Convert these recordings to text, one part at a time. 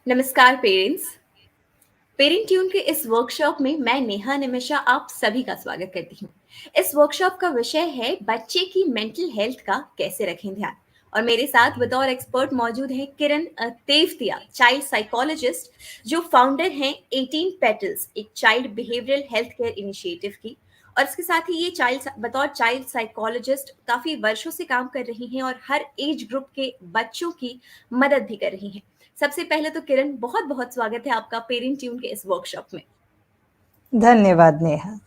नमस्कार parents. Parent tune के इस वर्कशॉप में मैं नेहा निमिषा आप सभी का स्वागत करती हूँ। इस वर्कशॉप का विषय है बच्चे की मेंटल हेल्थ का कैसे रखें ध्यान। और मेरे साथ बतौर एक्सपर्ट मौजूद है किरण तेवतिया, चाइल्ड साइकोलॉजिस्ट, जो फाउंडर हैं 18 पेटल्स, एक child behavioural health care initiative की। और इसके साथ ही ये बतौर चाइल्ड साइकोलॉजिस्ट काफी वर्षों से काम कर रही हैं और हर एज ग्रुप के बच्चों की मदद भी कर रही हैं। सबसे पहले तो किरण, बहुत बहुत स्वागत है आपका पेरेंट ट्यून के इस वर्कशॉप में। धन्यवाद नेहा।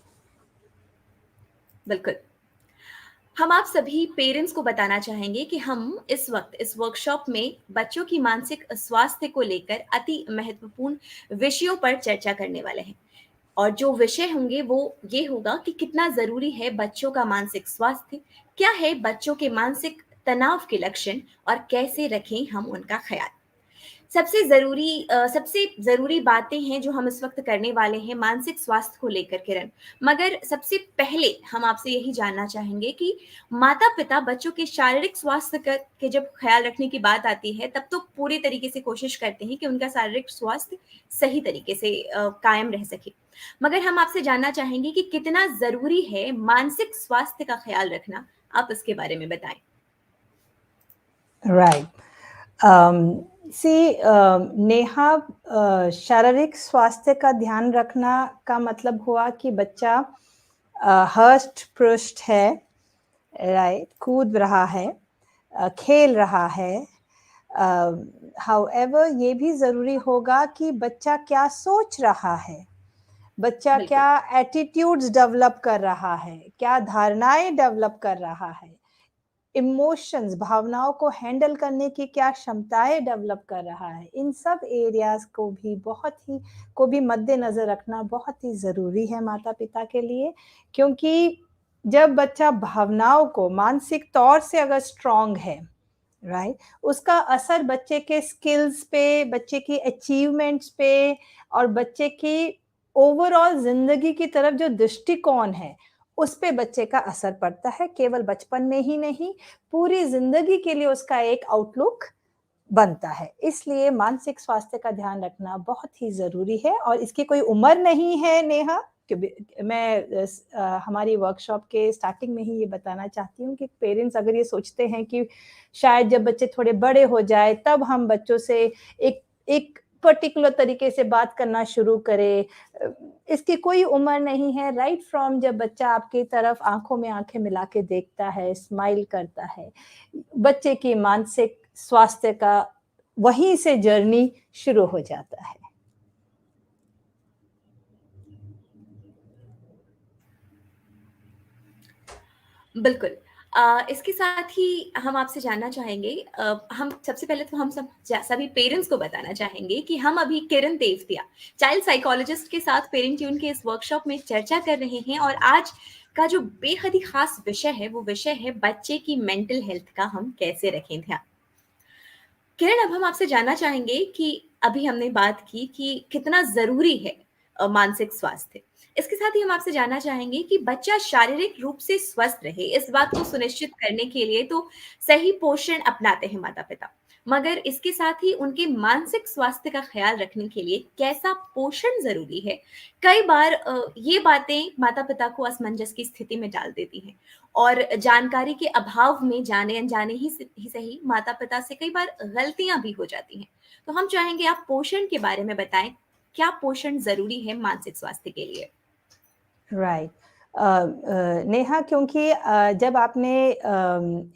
बिल्कुल। हम आप सभी पेरेंट्स को बताना चाहेंगे कि हम इस वक्त इस वर्कशॉप में बच्चों की मानसिक स्वास्थ्य को लेकर अति महत्वपूर्ण विषयों पर चर्चा करने वाले हैं। और जो विषय होंगे वो ये होगा कि कितना जरूरी है बच्चों का मानसिक स्वास्थ्य, क्या है बच्चों के मानसिक तनाव के लक्षण, और कैसे रखें हम उनका ख्याल। सबसे ज़रूरी बातें हैं जो हम इस वक़्त करने वाले हैं मानसिक स्वास्थ्य को लेकर किरण। मगर सबसे पहले हम आपसे यही जानना चाहेंगे कि माता-पिता बच्चों के शारीरिक स्वास्थ्य के जब ख़्याल रखने की बात आती है, तब तो पूरी तरीके से कोशिश करते हैं कि उनका शारीरिक स्वास्थ्य सही तरीके से कायम रह सके। मगर हम आपसे जानना चाहेंगे कि कितना ज़रूरी है मानसिक स्वास्थ्य का ख़्याल रखना? आप इसके बारे में बताएँ। राइट। नेहा, शारीरिक स्वास्थ्य का ध्यान रखना का मतलब हुआ कि बच्चा हष्ट पुष्ट है, राइट, कूद रहा है, खेल रहा है। हाउएवर ये भी ज़रूरी होगा कि बच्चा क्या सोच रहा है, बच्चा बिल्कुल। क्या एटीट्यूड्स डेवलप कर रहा है, क्या धारणाएं डेवलप कर रहा है, इमोशंस, भावनाओं को हैंडल करने की क्या क्षमताएं डेवलप कर रहा है। इन सब एरियाज को भी मद्देनजर रखना बहुत ही ज़रूरी है माता पिता के लिए, क्योंकि जब बच्चा भावनाओं को मानसिक तौर से अगर स्ट्रांग है, राइट, उसका असर बच्चे के स्किल्स पे, बच्चे की अचीवमेंट्स पे और बच्चे की ओवरऑल जिंदगी की तरफ जो दृष्टिकोण है उस पे बच्चे का असर पड़ता है। केवल बचपन में ही नहीं, पूरी जिंदगी के लिए उसका एक आउटलुक बनता है। इसलिए मानसिक स्वास्थ्य का ध्यान रखना बहुत ही जरूरी है और इसकी कोई उम्र नहीं है नेहा। मैं हमारी वर्कशॉप के स्टार्टिंग में ही ये बताना चाहती हूँ कि पेरेंट्स अगर ये सोचते हैं कि शायद जब बच्चे थोड़े बड़े हो जाए तब हम बच्चों से एक एक पर्टिकुलर तरीके से बात करना शुरू करें, इसकी कोई उम्र नहीं है। राइट फ्रॉम जब बच्चा आपकी तरफ आंखों में आंखें मिला के देखता है, स्माइल करता है, बच्चे की मानसिक स्वास्थ्य का वहीं से जर्नी शुरू हो जाता है। बिल्कुल। इसके साथ ही हम आपसे जानना चाहेंगे, हम सबसे पहले तो हम सभी पेरेंट्स को बताना चाहेंगे कि हम अभी किरण तेवतिया, चाइल्ड साइकोलॉजिस्ट के साथ पेरेंट ट्यून के इस वर्कशॉप में चर्चा कर रहे हैं। और आज का जो बेहद ही खास विषय है वो विषय है बच्चे की मेंटल हेल्थ का हम कैसे रखें ध्यान। किरण, अब हम आपसे जानना चाहेंगे कि अभी हमने बात की कि कितना ज़रूरी है मानसिक स्वास्थ्य। इसके साथ ही हम आपसे जानना चाहेंगे कि बच्चा शारीरिक रूप से स्वस्थ रहे, इस बात को सुनिश्चित करने के लिए तो सही पोषण अपनाते हैं माता-पिता। मगर इसके साथ ही उनके मानसिक स्वास्थ्य का ख़्याल रखने के लिए कैसा पोषण ज़रूरी है? कई बार ये बातें माता-पिता को असमंजस की स्थिति में डाल देती हैं। और जानकारी के अभाव में जाने-अनजाने ही सही माता-पिता से कई बार गलतियाँ भी हो जाती हैं। तो हम चाहेंगे आप पोषण के बारे में बताएँ, क्या पोषण ज़रूरी है मानसिक स्वास्थ्य के लिए? राइट। नेहा, क्योंकि जब आपने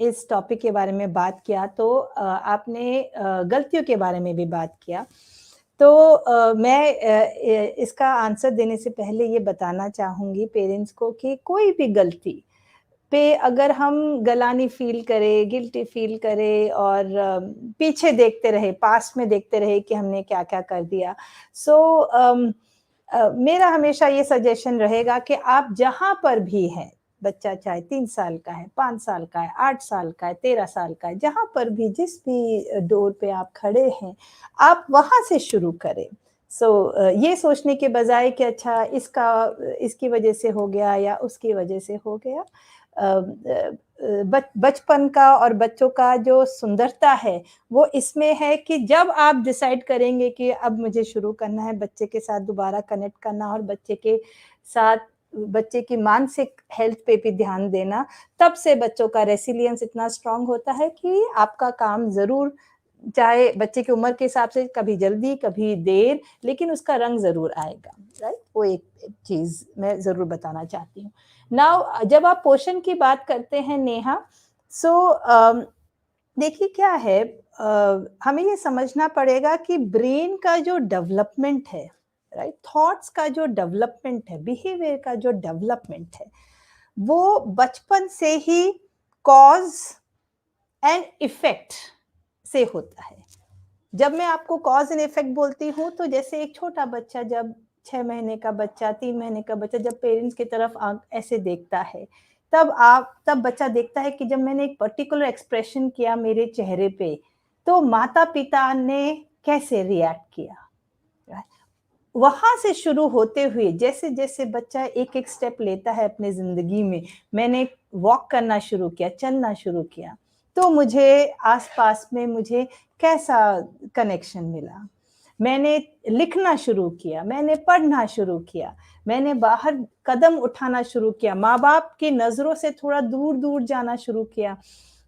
इस टॉपिक के बारे में बात किया तो आपने गलतियों के बारे में भी बात किया। तो मैं इसका आंसर देने से पहले ये बताना चाहूँगी पेरेंट्स को कि कोई भी गलती पे अगर हम गलानी फ़ील करें, गिल्टी फ़ील करें और पीछे देखते रहे, पास्ट में देखते रहे कि हमने क्या-क्या कर दिया। सो मेरा हमेशा ये सजेशन रहेगा कि आप जहाँ पर भी हैं, बच्चा चाहे 3 साल का है, 5 साल का है, 8 साल का है, 13 साल का है, जहाँ पर भी जिस भी डोर पे आप खड़े हैं, आप वहाँ से शुरू करें। ये सोचने के बजाय कि अच्छा इसकी वजह से हो गया या उसकी वजह से हो गया, बचपन का और बच्चों का जो सुंदरता है, वो इसमें है कि जब आप डिसाइड करेंगे कि अब मुझे शुरू करना है बच्चे के साथ दोबारा कनेक्ट करना और बच्चे के साथ बच्चे की मानसिक हेल्थ पे भी ध्यान देना, तब से बच्चों का रेसिलियंस इतना स्ट्रॉन्ग होता है कि आपका काम ज़रूर, चाहे बच्चे की उम्र के हिसाब से कभी जल्दी, कभी देर, लेकिन उसका रंग ज़रूर आएगा, राइट? वो एक चीज़ मैं ज़रूर बताना चाहती हूँ। नाउ जब आप पोषण की बात करते हैं नेहा, सो देखिए क्या है, हमें ये समझना पड़ेगा कि ब्रेन का जो डेवलपमेंट है, राइट, थॉट्स का जो डेवलपमेंट है, बिहेवियर का जो डेवलपमेंट है, वो बचपन से ही कॉज एंड इफेक्ट से होता है। जब मैं आपको कॉज एंड इफेक्ट बोलती हूँ, तो जैसे एक छोटा बच्चा, जब 6 महीने का बच्चा, 3 महीने का बच्चा जब पेरेंट्स की तरफ ऐसे देखता है, तब बच्चा देखता है कि जब मैंने एक पर्टिकुलर एक्सप्रेशन किया मेरे चेहरे पे, तो माता-पिता ने कैसे रिएक्ट किया। वहाँ से शुरू होते हुए जैसे-जैसे बच्चा एक-एक स्टेप लेता है अपनी ज़िंदगी में, मैंने वॉक करना शुरू किया, चलना शुरू किया, तो मुझे आस-पास में मुझे कैसा कनेक्शन मिला। मैंने लिखना शुरू किया, मैंने पढ़ना शुरू किया, मैंने बाहर कदम उठाना शुरू किया, माँ-बाप की नज़रों से थोड़ा दूर-दूर जाना शुरू किया,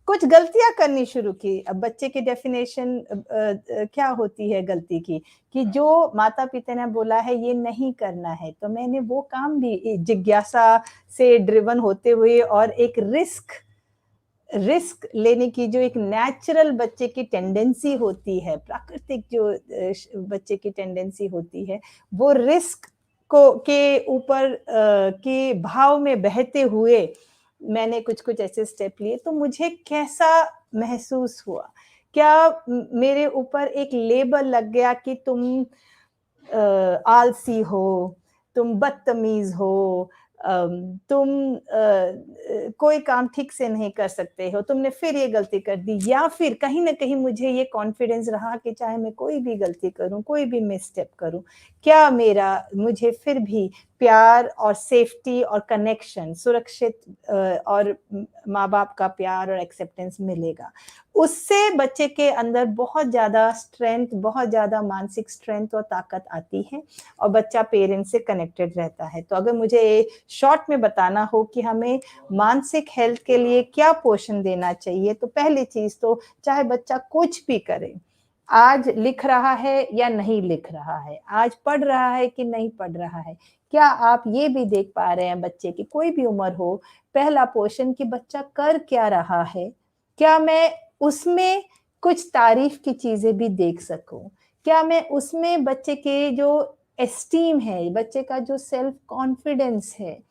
कुछ गलतियाँ करनी शुरू की। अब बच्चे की डेफ़िनेशन क्या होती है गलती की, कि जो माता-पिता ने बोला है ये नहीं करना है, तो मैंने वो काम भी जिज्ञासा से ड्रिवन होते हुए और एक रिस्क लेने की जो एक नेचुरल बच्चे की टेंडेंसी होती है, प्राकृतिक जो बच्चे की टेंडेंसी होती है, वो रिस्क को के ऊपर के भाव में बहते हुए मैंने कुछ-कुछ ऐसे स्टेप लिए, तो मुझे कैसा महसूस हुआ? क्या मेरे ऊपर एक लेबल लग गया कि तुम आलसी हो, तुम बदतमीज़ हो, तुम कोई काम ठीक से नहीं कर सकते हो, तुमने फिर ये गलती कर दी, या फिर कहीं न कहीं मुझे ये कॉन्फिडेंस रहा कि चाहे मैं कोई भी गलती करूँ, कोई भी मिसस्टेप करूँ, क्या मुझे फिर भी प्यार और सेफ्टी और कनेक्शन, सुरक्षित और माँ-बाप का प्यार और एक्सेप्टेंस मिलेगा। उससे बच्चे के अंदर बहुत ज़्यादा स्ट्रेंथ, बहुत ज़्यादा मानसिक स्ट्रेंथ और ताकत आती है और बच्चा पेरेंट्स से कनेक्टेड रहता है। तो अगर मुझे शॉर्ट में बताना हो कि हमें मानसिक हेल्थ के लिए क्या पोषण देना चाहिए, तो पहली चीज़ तो चाहे बच्चा कुछ भी करे, आज लिख रहा है या नहीं लिख रहा है, आज पढ़ रहा है कि नहीं पढ़ रहा है, क्या आप ये भी देख पा रहे हैं बच्चे की कोई भी उम्र हो, पहला पोषण कि बच्चा कर क्या रहा है? क्या मैं उसमें कुछ तारीफ की चीज़ें भी देख सकूँ? क्या मैं उसमें बच्चे के जो एस्टीम है, बच्चे का जो सेल्फ कॉन्फिडेंस है,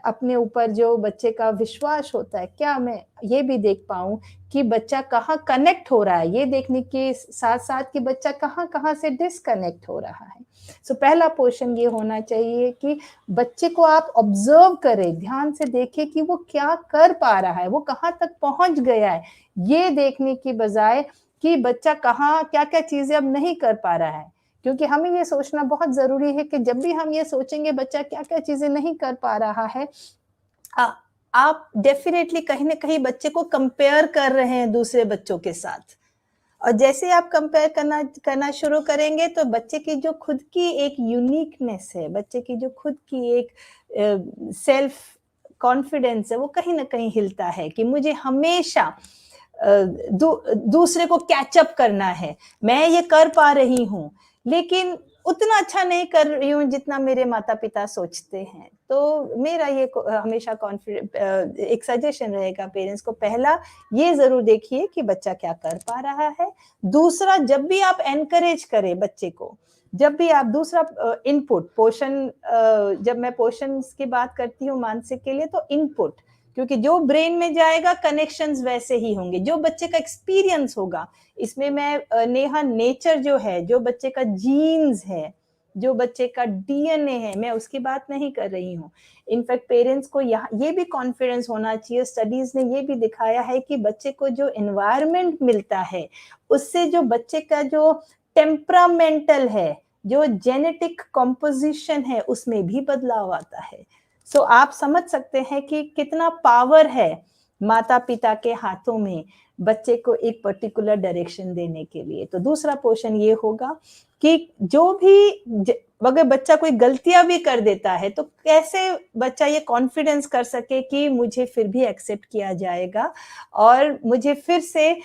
अपने ऊपर जो बच्चे का विश्वास होता है, क्या मैं ये भी देख पाऊँ कि बच्चा कहाँ कनेक्ट हो रहा है? ये देखने के साथ-साथ कि बच्चा कहाँ-कहाँ से डिस्कनेक्ट हो रहा है। सो पहला पोर्शन ये होना चाहिए कि बच्चे को आप ऑब्ज़र्व करें, ध्यान से देखें कि वो क्या कर पा रहा है, वो कहाँ तक पहुँच गया है। ये देखने की बजाय कि बच्चा कहाँ क्या-क्या चीज़ें अब नहीं कर पा रहा है। क्योंकि हमें ये सोचना बहुत ज़रूरी है कि जब भी हम ये सोचेंगे बच्चा क्या-क्या चीज़ें नहीं कर पा रहा है, अ, आप डेफ़िनेटली कहीं न कहीं बच्चे को कंपेयर कर रहे हैं दूसरे बच्चों के साथ। और जैसे आप कंपेयर करना करना शुरू करेंगे, तो बच्चे की जो खुद की एक यूनिकनेस है, बच्चे की जो खुद की एक सेल्फ कॉन्फिडेंस है, वो कहीं न कहीं हिलता है कि मुझे हमेशा दूसरे को कैच अप करना है। मैं ये कर पा रही हूँ, लेकिन उतना अच्छा नहीं कर रही हूँ जितना मेरे माता-पिता सोचते हैं। तो मेरा ये हमेशा एक सजेशन रहेगा पेरेंट्स को, पहला ये ज़रूर देखिए कि बच्चा क्या कर पा रहा है। दूसरा, जब भी आप एनकरेज करें बच्चे को, जब भी आप दूसरा इनपुट जब मैं पोषण की बात करती हूँ मानसिक के लिए, तो इनपुट, क्योंकि जो ब्रेन में जाएगा कनेक्शंस वैसे ही होंगे, जो बच्चे का एक्सपीरियंस होगा। इसमें मैं नेहा नेचर जो है, जो बच्चे का जीन्स है, जो बच्चे का डीएनए है, मैं उसकी बात नहीं कर रही हूँ। इनफैक्ट पेरेंट्स को यहाँ ये भी कॉन्फिडेंस होना चाहिए, स्टडीज ने ये भी दिखाया है कि बच्चे को जो एनवायरनमेंट मिलता है, उससे जो बच्चे का जो टेम्परामेंटल है, जो जेनेटिक कंपोजिशन है, उसमें भी बदलाव आता है। सो आप समझ सकते हैं कि कितना पावर है माता-पिता के हाथों में बच्चे को एक पर्टिकुलर डायरेक्शन देने के लिए। तो दूसरा पोर्शन ये होगा कि जो भी अगर बच्चा कोई गलतियाँ भी कर देता है, तो कैसे बच्चा ये कॉन्फिडेंस कर सके कि मुझे फिर भी एक्सेप्ट किया जाएगा और मुझे फिर से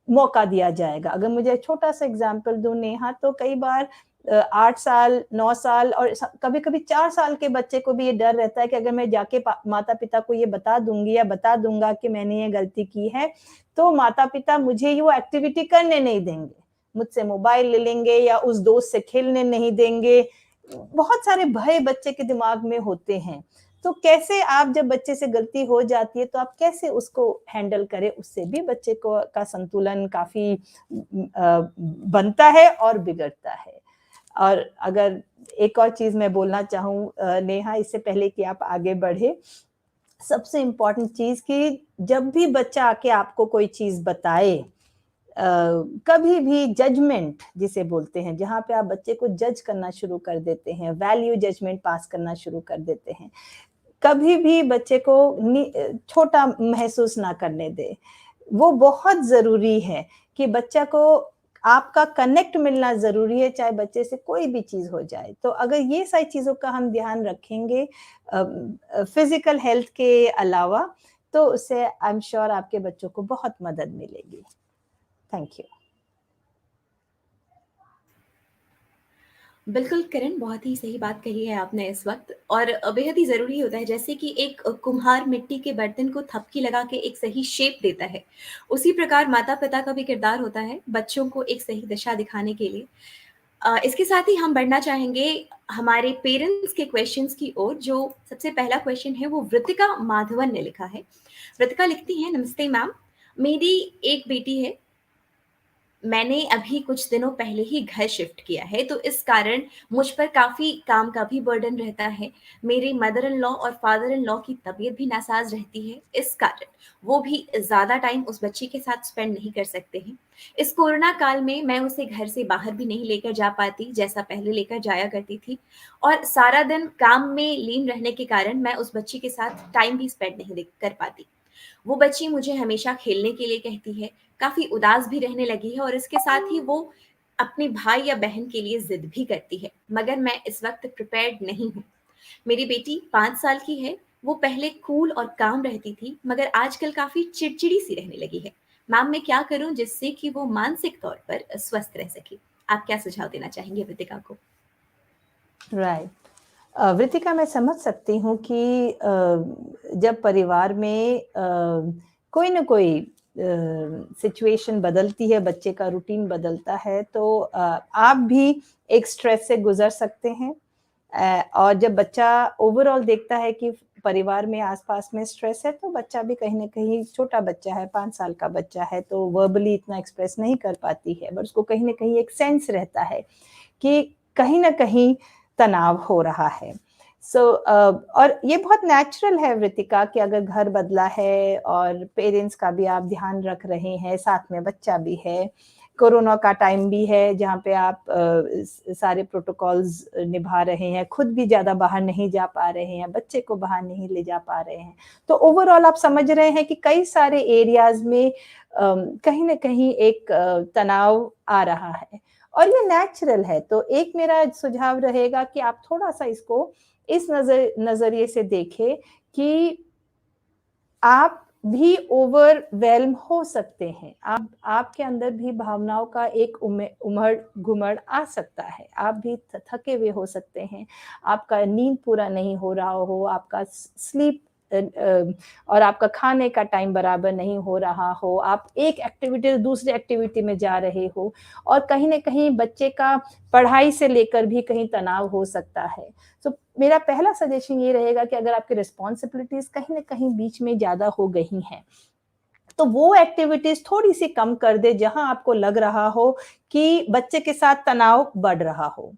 मौका दिया जाएगा। अगर मुझे छोटा-सा एग्ज़ाम्पल दूँ नेहा, तो कई बार 8 साल, 9 साल और कभी-कभी 4 साल के बच्चे को भी ये डर रहता है कि अगर मैं जाके माता-पिता को ये बता दूँगी या बता दूँगा कि मैंने ये गलती की है, तो माता-पिता मुझे ये वो एक्टिविटी करने नहीं देंगे। मुझसे मोबाइल ले लेंगे या उस दोस्त से खेलने नहीं देंगे। बहुत सारे भय बच्चे के दिमाग में होते हैं। तो कैसे आप जब बच्चे से गलती हो जाती है, तो आप कैसे उसको हैंडल करें? उससे भी बच्चे को का संतुलन काफ़ी बनता है और बिगड़ता है। और अगर एक और चीज़ मैं बोलना चाहूँ नेहा, इससे पहले कि आप आगे बढ़े, सबसे इम्पोर्टेंट चीज़ कि जब भी बच्चा आके आपको कोई चीज़ बताए, कभी भी जजमेंट जिसे बोलते हैं, जहाँ पे आप बच्चे को जज करना शुरू कर देते हैं, वैल्यू जजमेंट पास करना शुरू कर देते हैं, कभी भी बच्चे को छोटा महसूस ना करने दें। वो बहुत ज़रूरी है कि बच्चा को आपका कनेक्ट मिलना ज़रूरी है, चाहे बच्चे से कोई भी चीज़ हो जाए। तो अगर ये सारी चीज़ों का हम ध्यान रखेंगे फिज़िकल हेल्थ के अलावा, तो उससे आई एम श्योर आपके बच्चों को बहुत मदद मिलेगी। Thank you. बिल्कुल किरण, बहुत ही सही बात कही है आपने इस वक़्त, और बेहद ही ज़रूरी होता है, जैसे कि एक कुम्हार मिट्टी के बर्तन को थपकी लगा के एक सही शेप देता है, उसी प्रकार माता-पिता का भी किरदार होता है बच्चों को एक सही दिशा दिखाने के लिए। इसके साथ ही हम बढ़ना चाहेंगे हमारे पेरेंट्स के क्वेश्चंस की ओर। जो सबसे पहला क्वेश्चन है वो वृतिका माधवन ने लिखा है। वृतिका लिखती हैं, नमस्ते मैम, मेरी एक बेटी है, मैंने अभी कुछ दिनों पहले ही घर शिफ्ट किया है, तो इस कारण मुझ पर काफ़ी काम का भी बर्डन रहता है। मेरे मदर इन लॉ और फादर इन लॉ की तबीयत भी नासाज़ रहती है, इस कारण वो भी ज़्यादा टाइम उस बच्ची के साथ स्पेंड नहीं कर सकते हैं। इस कोरोना काल में मैं उसे घर से बाहर भी नहीं लेकर जा पाती, जैसा पहले लेकर जाया करती थी, और सारा दिन काम में लीन रहने के कारण मैं उस बच्ची के साथ टाइम भी स्पेंड नहीं कर पाती। वो बच्ची मुझे हमेशा खेलने के लिए कहती है, काफ़ी उदास भी रहने लगी है, और इसके साथ ही वो अपने भाई या बहन के लिए ज़िद भी करती है, मगर मैं इस वक़्त प्रिपेयर्ड नहीं हूँ। मेरी बेटी 5 साल की है, वो पहले कूल और काम रहती थी, मगर आजकल काफ़ी चिड़चिड़ी-सी रहने लगी है। मैम, मैं क्या करूँ जिससे कि वो मानसिक तौर पर स्वस्थ रह सके? आप क्या सुझाव देना चाहेंगे वृतिका को? राइट। वृतिका, मैं समझ सकती हूँ कि जब परिवार में कोई न कोई सिचुएशन बदलती है, बच्चे का रूटीन बदलता है, तो आप भी एक स्ट्रेस से गुज़र सकते हैं। और जब बच्चा ओवरऑल देखता है कि परिवार में आस-पास में स्ट्रेस है, तो बच्चा भी कहीं न कहीं, छोटा बच्चा है, 5 साल का बच्चा है, तो वर्बली इतना एक्सप्रेस नहीं कर पाती है, बट उसको कहीं न कहीं एक सेंस रहता है कि कहीं न कहीं तनाव हो रहा है। और ये बहुत नेचुरल है वृतिका, कि अगर घर बदला है और पेरेंट्स का भी आप ध्यान रख रहे हैं, साथ में बच्चा भी है, कोरोना का टाइम भी है जहाँ पे आप सारे प्रोटोकॉल्स निभा रहे हैं, खुद भी ज़्यादा बाहर नहीं जा पा रहे हैं, बच्चे को बाहर नहीं ले जा पा रहे हैं। तो ओवरऑल आप समझ रहे हैं कि कई सारे एरियाज़ में कहीं न कहीं एक तनाव आ रहा है, और ये नेचुरल है। तो एक मेरा सुझाव रहेगा कि आप थोड़ा-सा इसको इस नज़रिए से देखें कि आप भी ओवरवेल्म हो सकते हैं। आपके अंदर भी भावनाओं का एक उमड़-घुमड़ आ सकता है। आप भी थके हुए हो सकते हैं। आपका नींद पूरा नहीं हो रहा हो, आपका स्लीप और आपका खाने का टाइम बराबर नहीं हो रहा हो, आप एक एक्टिविटी से दूसरी एक्टिविटी में जा रहे हो, और कहीं न कहीं बच्चे का पढ़ाई से लेकर भी कहीं तनाव हो सकता है। तो मेरा पहला सजेशन ये रहेगा कि अगर आपकी रिस्पॉन्सिबिलिटीज़ कहीं न कहीं बीच में ज़्यादा हो गई हैं, तो वो एक्टिविटीज़ थोड़ी-सी कम कर दें जहाँ आपको लग रहा हो कि बच्चे के साथ तनाव बढ़ रहा हो।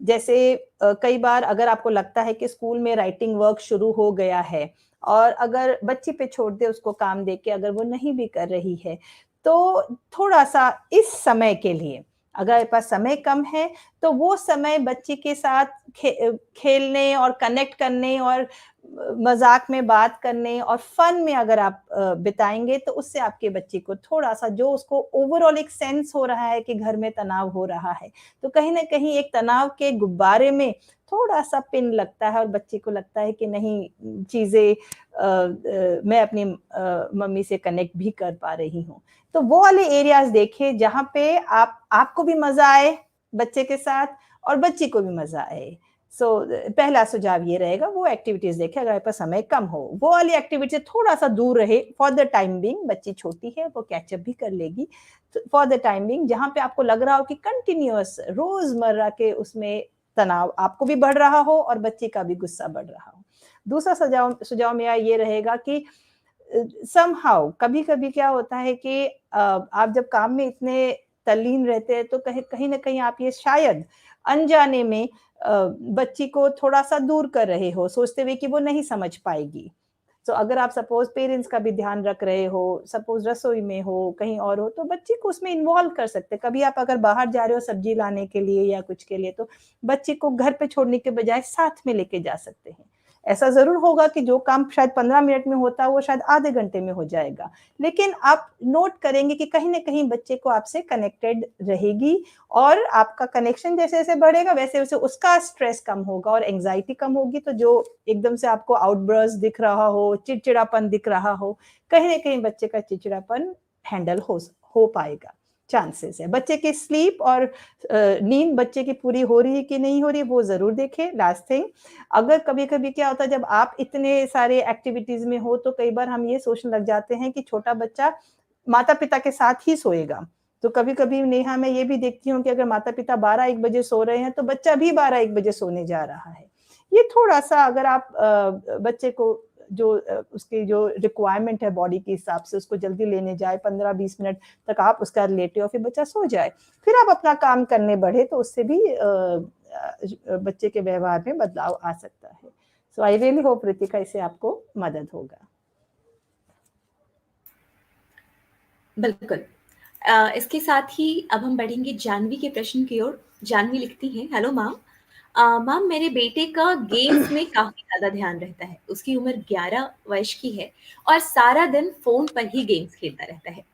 जैसे कई बार अगर आपको लगता है कि स्कूल में राइटिंग वर्क शुरू हो गया है, और अगर बच्ची पे छोड़ दें उसको काम दे के, अगर वो नहीं भी कर रही है, तो थोड़ा-सा इस समय के लिए, अगर आपके पास समय कम है, तो वो समय बच्ची के साथ खेलने और कनेक्ट करने और मज़ाक में बात करने और फन में अगर आप बिताएँगे तो उससे आपके बच्चे को थोड़ा-सा जो उसको ओवरऑल एक सेंस हो रहा है कि घर में तनाव हो रहा है, तो कहीं न कहीं एक तनाव के गुब्बारे में थोड़ा-सा पिन लगता है और बच्चे को लगता है कि नहीं चीज़ें मैं अपनी मम्मी से कनेक्ट भी कर पा रही हूँ। तो वो वाले एरियाज़ देखें जहाँ पे आपको भी मज़ा आए बच्चे के साथ और बच्ची को भी मज़ा आए। सो पहला सुझाव ये रहेगा वो एक्टिविटीज़ देखें अगर आपके पास समय कम हो। वो वाली एक्टिविटी से थोड़ा-सा दूर रहे फॉर द टाइम बीइंग बच्ची छोटी है वो कैच अप भी कर लेगी। तो फॉर द टाइम बीइंग जहाँ पे आपको लग रहा हो कि कंटीन्यूअस रोज़मर्रा के उसमें तनाव आपको भी बढ़ रहा हो और बच्चे का भी गुस्सा बढ़ रहा हो। दूसरा सुझाव सुझाव मेरा ये रहेगा कि समहाउ कभी-कभी क्या होता है कि आप जब काम में इतने तल्लीन रहते हैं तो कहीं कहीं न कहीं आप ये शायद अनजाने में बच्ची को थोड़ा-सा दूर कर रहे हो, सोचते हुए कि वो नहीं समझ पाएगी। तो अगर आप सपोज़ पेरेंट्स का भी ध्यान रख रहे हो, सपोज़ रसोई में हो, कहीं और हो, तो बच्चे को उसमें इन्वॉल्व कर सकते हैं। कभी आप अगर बाहर जा रहे हो सब्ज़ी लाने के लिए या कुछ के लिए, तो बच्चे को घर पे छोड़ने के बजाय साथ में लेके जा सकते हैं। ऐसा ज़रूर होगा कि जो काम शायद 15 मिनट में होता है, वो शायद आधे घंटे में हो जाएगा। लेकिन आप नोट करेंगे कि कहीं न कहीं बच्चे को आपसे कनेक्टेड रहेगी और आपका कनेक्शन जैसे-जैसे बढ़ेगा, वैसे-वैसे उसका स्ट्रेस कम होगा और एंग्ज़ायटी कम होगी, तो जो एकदम से आपको आउटबर्स्ट दिख रहा हो, चिड़चिड़ापन दिख रहा हो, कहीं न कहीं बच्चे का चिड़चिड़ापन हैंडल हो पाएगा, चांसेस है। बच्चे की स्लीप और नींद बच्चे की पूरी हो रही है कि नहीं हो रही है, वो ज़रूर देखें, लास्ट थिंग। अगर कभी-कभी क्या होता है जब आप इतने सारे एक्टिविटीज़ में हो, तो कई बार हम ये सोचने लग जाते हैं कि छोटा बच्चा माता-पिता के साथ ही सोएगा। तो कभी-कभी नेहा मैं ये भी देखती हूँ कि अगर माता-पिता 12-1 बजे सो रहे हैं, तो बच्चा भी 12-1 बजे सोने जा रहा है। ये थोड़ा-सा अगर आप बच्चे को जो उसकी जो रिक्वायरमेंट है बॉडी के हिसाब से उसको जल्दी लेने जाए, 15-20 मिनट तक आप उसका लेटे और फिर बच्चा सो जाए। फिर आप अपना काम करने बढ़े तो उससे भी बच्चे के व्यवहार में बदलाव आ सकता है। सो आई रियली होप रितिका इससे आपको मदद होगा। बिल्कुल। इसके साथ ही अब हम बढ़ेंगे जानवी के प्रश्न की ओर। जानवी लिखती हैं, हेलो मैम। मैम मेरे बेटे का गेम्स में काफ़ी ज़्यादा ध्यान रहता है। उसकी उम्र 11 वर्ष की है और सारा दिन फ़ोन पर ही गेम्स खेलता रहता है।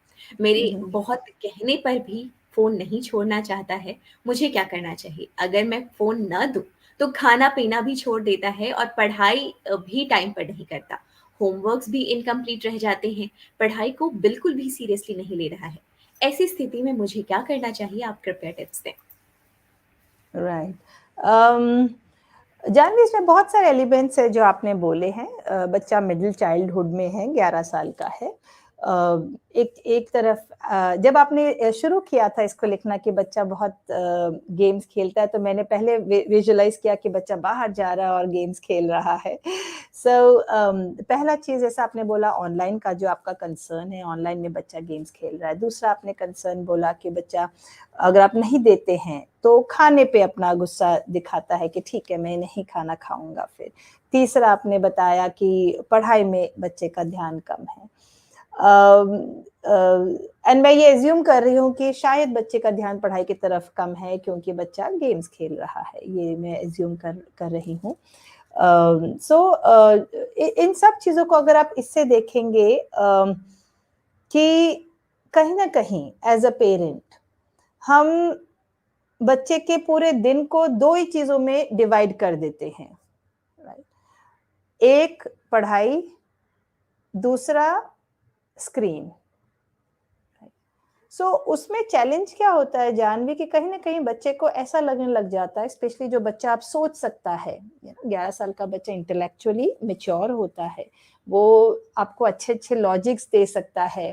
मेरे हुँ, हुँ। बहुत कहने पर भी फ़ोन नहीं छोड़ना चाहता है। मुझे क्या करना चाहिए? अगर मैं फ़ोन ना दूँ, तो खाना-पीना भी छोड़ देता है और पढ़ाई भी टाइम पर नहीं करता। होमवर्क्स भी इनकम्प्लीट रह जाते हैं। पढ़ाई को बिल्कुल भी सीरियसली नहीं ले रहा है। ऐसी स्थिति में मुझे क्या करना चाहिए? आप कृपया टिप्स दें। राइट। अम, जानवी इसमें बहुत सारे एलिमेंट्स हैं जो आपने बोले हैं। बच्चा मिडल चाइल्डहुड में है, 11 साल का है। एक एक तरफ जब आपने शुरू किया था इसको लिखना कि बच्चा बहुत गेम्स खेलता है, तो मैंने पहले विजुअलाइज़ किया कि बच्चा बाहर जा रहा है और गेम्स खेल रहा है। सो पहला चीज़ जैसा आपने बोला ऑनलाइन का जो आपका कंसर्न है, ऑनलाइन में बच्चा गेम्स खेल रहा है। दूसरा आपने कंसर्न बोला कि बच्चा अगर आप नहीं देते हैं, तो खाने पे अपना गुस्सा दिखाता है कि ठीक है, मैं नहीं खाना खाऊँगा फिर। तीसरा आपने बताया कि पढ़ाई में बच्चे का ध्यान कम है। एंड मैं ये अज़्यूम कर रही हूँ कि शायद बच्चे का ध्यान पढ़ाई की तरफ कम है क्योंकि बच्चा गेम्स खेल रहा है, ये मैं अज़्यूम कर रही हूँ। सो इन सब चीज़ों को अगर आप इससे देखेंगे कि कहीं न कहीं एज़ अ पेरेंट हम बच्चे के पूरे दिन को 2 ही चीज़ों में डिवाइड कर देते हैं, राइट? एक पढ़ाई, दूसरा स्क्रीन। सो उसमें चैलेंज क्या होता है जानवी कि कहीं न कहीं बच्चे को ऐसा लगने लग जाता है, स्पेशली जो बच्चा आप सोच सकता है, 11 साल का बच्चा इंटेलेक्चुअली मैच्योर होता है, वो आपको अच्छे-अच्छे लॉजिक्स दे सकता है।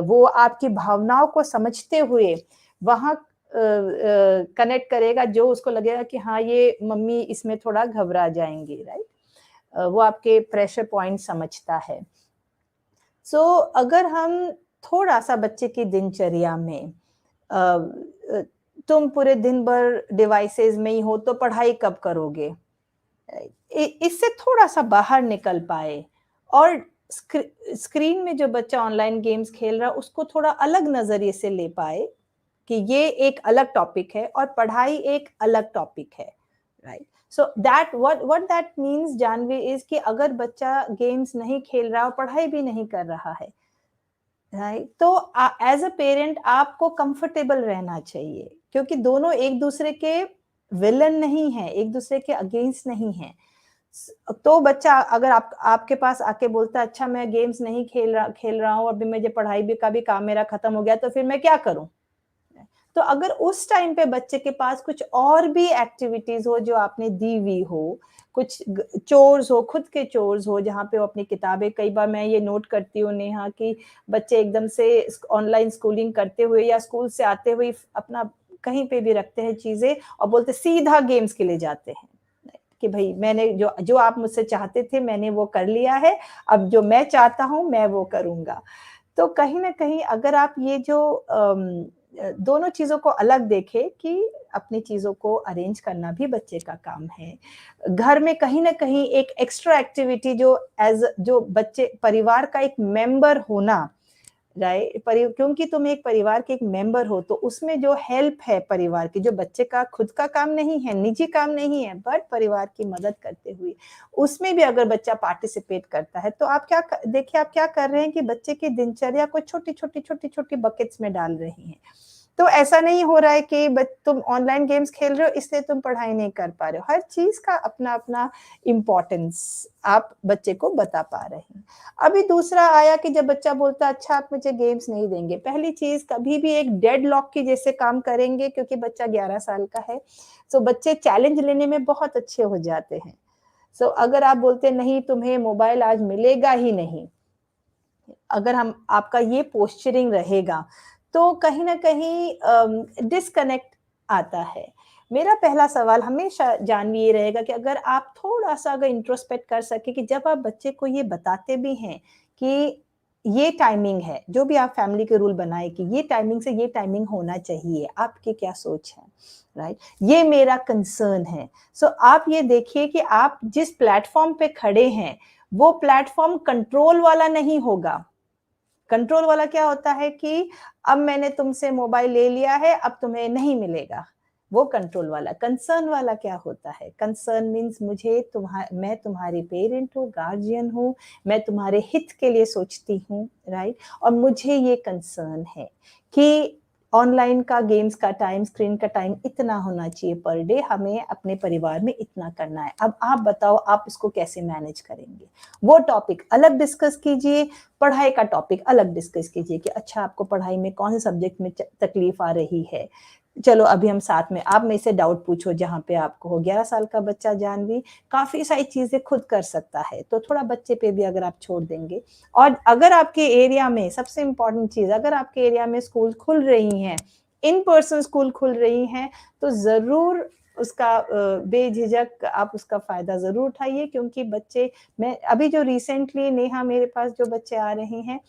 वो आपकी भावनाओं को समझते हुए वहाँ कनेक्ट करेगा जो उसको लगेगा कि हाँ, ये मम्मी इसमें थोड़ा घबरा जाएँगी, राइट? वो आपके प्रेशर पॉइंट समझता है। सो अगर हम थोड़ा-सा बच्चे की दिनचर्या में अ अ, तुम पूरे दिन भर डिवाइसेज़ में ही हो तो पढ़ाई कब करोगे? इससे थोड़ा-सा बाहर निकल पाए और स्क्रीन में जो बच्चा ऑनलाइन गेम्स खेल रहा है उसको थोड़ा अलग नज़रिए से ले पाए कि ये एक अलग टॉपिक है और पढ़ाई एक अलग टॉपिक है, right? So that what that means Jahnavi is कि अगर बच्चा गेम्स नहीं खेल रहा और पढ़ाई भी नहीं कर रहा है, राइट, तो एज अ पेरेंट आपको कंफर्टेबल रहना चाहिए, क्योंकि दोनों एक दूसरे के विलन नहीं है, एक दूसरे के अगेंस्ट नहीं है। तो बच्चा अगर आपके पास आके बोलता है अच्छा मैं गेम्स नहीं खेल रहा हूँ, अभी मुझे पढ़ाई भी का भी काम मेरा खत्म हो गया, तो फिर मैं क्या करूं? तो अगर उस टाइम पे बच्चे के पास कुछ और भी एक्टिविटीज हो जो आपने दी हुई हो, कुछ चोर्स हो, खुद के चोर्स हो, जहाँ पे वो अपनी किताबें, कई बार मैं ये नोट करती हूँ नेहा कि बच्चे एकदम से ऑनलाइन स्कूलिंग करते हुए या स्कूल से आते हुए अपना कहीं पे भी रखते हैं चीजें और बोलते सीधा गेम्स के लिए जाते हैं कि भाई मैंने जो जो आप मुझसे चाहते थे मैंने वो कर लिया है, अब जो मैं चाहता हूँ मैं वो करूंगा। तो कहीं ना कहीं अगर आप ये जो दोनों चीजों को अलग देखें कि अपनी चीजों को अरेंज करना भी बच्चे का काम है, घर में कहीं ना कहीं एक एक्स्ट्रा एक्टिविटी जो एज जो बच्चे परिवार का एक मेंबर होना, राइट, क्योंकि तुम एक परिवार के एक मेंबर हो, तो उसमें जो हेल्प है परिवार की, जो बच्चे का खुद का काम नहीं है, निजी काम नहीं है, बट परिवार की मदद करते हुए उसमें भी अगर बच्चा पार्टिसिपेट करता है, तो आप क्या देखिए आप क्या कर रहे हैं कि बच्चे की दिनचर्या को छोटी छोटी छोटी छोटी बकेट्स में डाल रहे हैं। तो ऐसा नहीं हो रहा है कि तुम ऑनलाइन गेम्स खेल रहे हो इसलिए तुम पढ़ाई नहीं कर पा रहे हो, हर चीज का अपना अपना इम्पोर्टेंस आप बच्चे को बता पा रहे हैं। अभी दूसरा आया कि जब बच्चा बोलता है अच्छा आप मुझे गेम्स नहीं देंगे, पहली चीज कभी भी एक डेड लॉक की जैसे काम करेंगे, क्योंकि बच्चा 11 साल का है, सो बच्चे चैलेंज लेने में बहुत अच्छे हो जाते हैं। सो अगर आप बोलते नहीं तुम्हें मोबाइल आज मिलेगा ही नहीं, अगर हम आपका ये पोस्चरिंग रहेगा, तो कहीं ना कहीं डिस्कनेक्ट आता है। मेरा पहला सवाल हमेशा जानवी ये रहेगा कि अगर आप थोड़ा सा अगर इंट्रोस्पेक्ट कर सके कि जब आप बच्चे को ये बताते भी हैं कि ये टाइमिंग है, जो भी आप फैमिली के रूल बनाए कि ये टाइमिंग से ये टाइमिंग होना चाहिए, आपकी क्या सोच है, राइट, ये मेरा कंसर्न है। सो आप ये देखिए कि आप जिस प्लेटफॉर्म पे खड़े हैं वो प्लेटफॉर्म कंट्रोल वाला नहीं होगा। कंट्रोल वाला क्या होता है कि अब मैंने तुमसे मोबाइल ले लिया है, अब तुम्हें नहीं मिलेगा, वो कंट्रोल वाला। कंसर्न वाला क्या होता है? कंसर्न मीन्स मैं तुम्हारी पेरेंट हूँ, गार्जियन हूँ, मैं तुम्हारे हित के लिए सोचती हूँ, राइट, और मुझे ये कंसर्न है कि ऑनलाइन का गेम्स का टाइम, स्क्रीन का टाइम इतना होना चाहिए पर डे, हमें अपने परिवार में इतना करना है। अब आप बताओ आप इसको कैसे मैनेज करेंगे? वो टॉपिक अलग डिस्कस कीजिए, पढ़ाई का टॉपिक अलग डिस्कस कीजिए कि अच्छा आपको पढ़ाई में कौन से सब्जेक्ट में तकलीफ आ रही है, चलो अभी हम साथ में, आप मेरे से डाउट पूछो जहाँ पे आपको हो। 11 साल का बच्चा जानवी काफी सारी चीजें खुद कर सकता है, तो थोड़ा बच्चे पे भी अगर आप छोड़ देंगे। और अगर आपके एरिया में सबसे इंपॉर्टेंट चीज, अगर आपके एरिया में स्कूल खुल रही हैं, इन पर्सन स्कूल खुल रही हैं, तो जरूर उसका बेझिझक आप उसका फायदा जरूर उठाइए, क्योंकि बच्चे, मैं अभी जो रिसेंटली नेहा मेरे पास जो बच्चे आ रहे हैं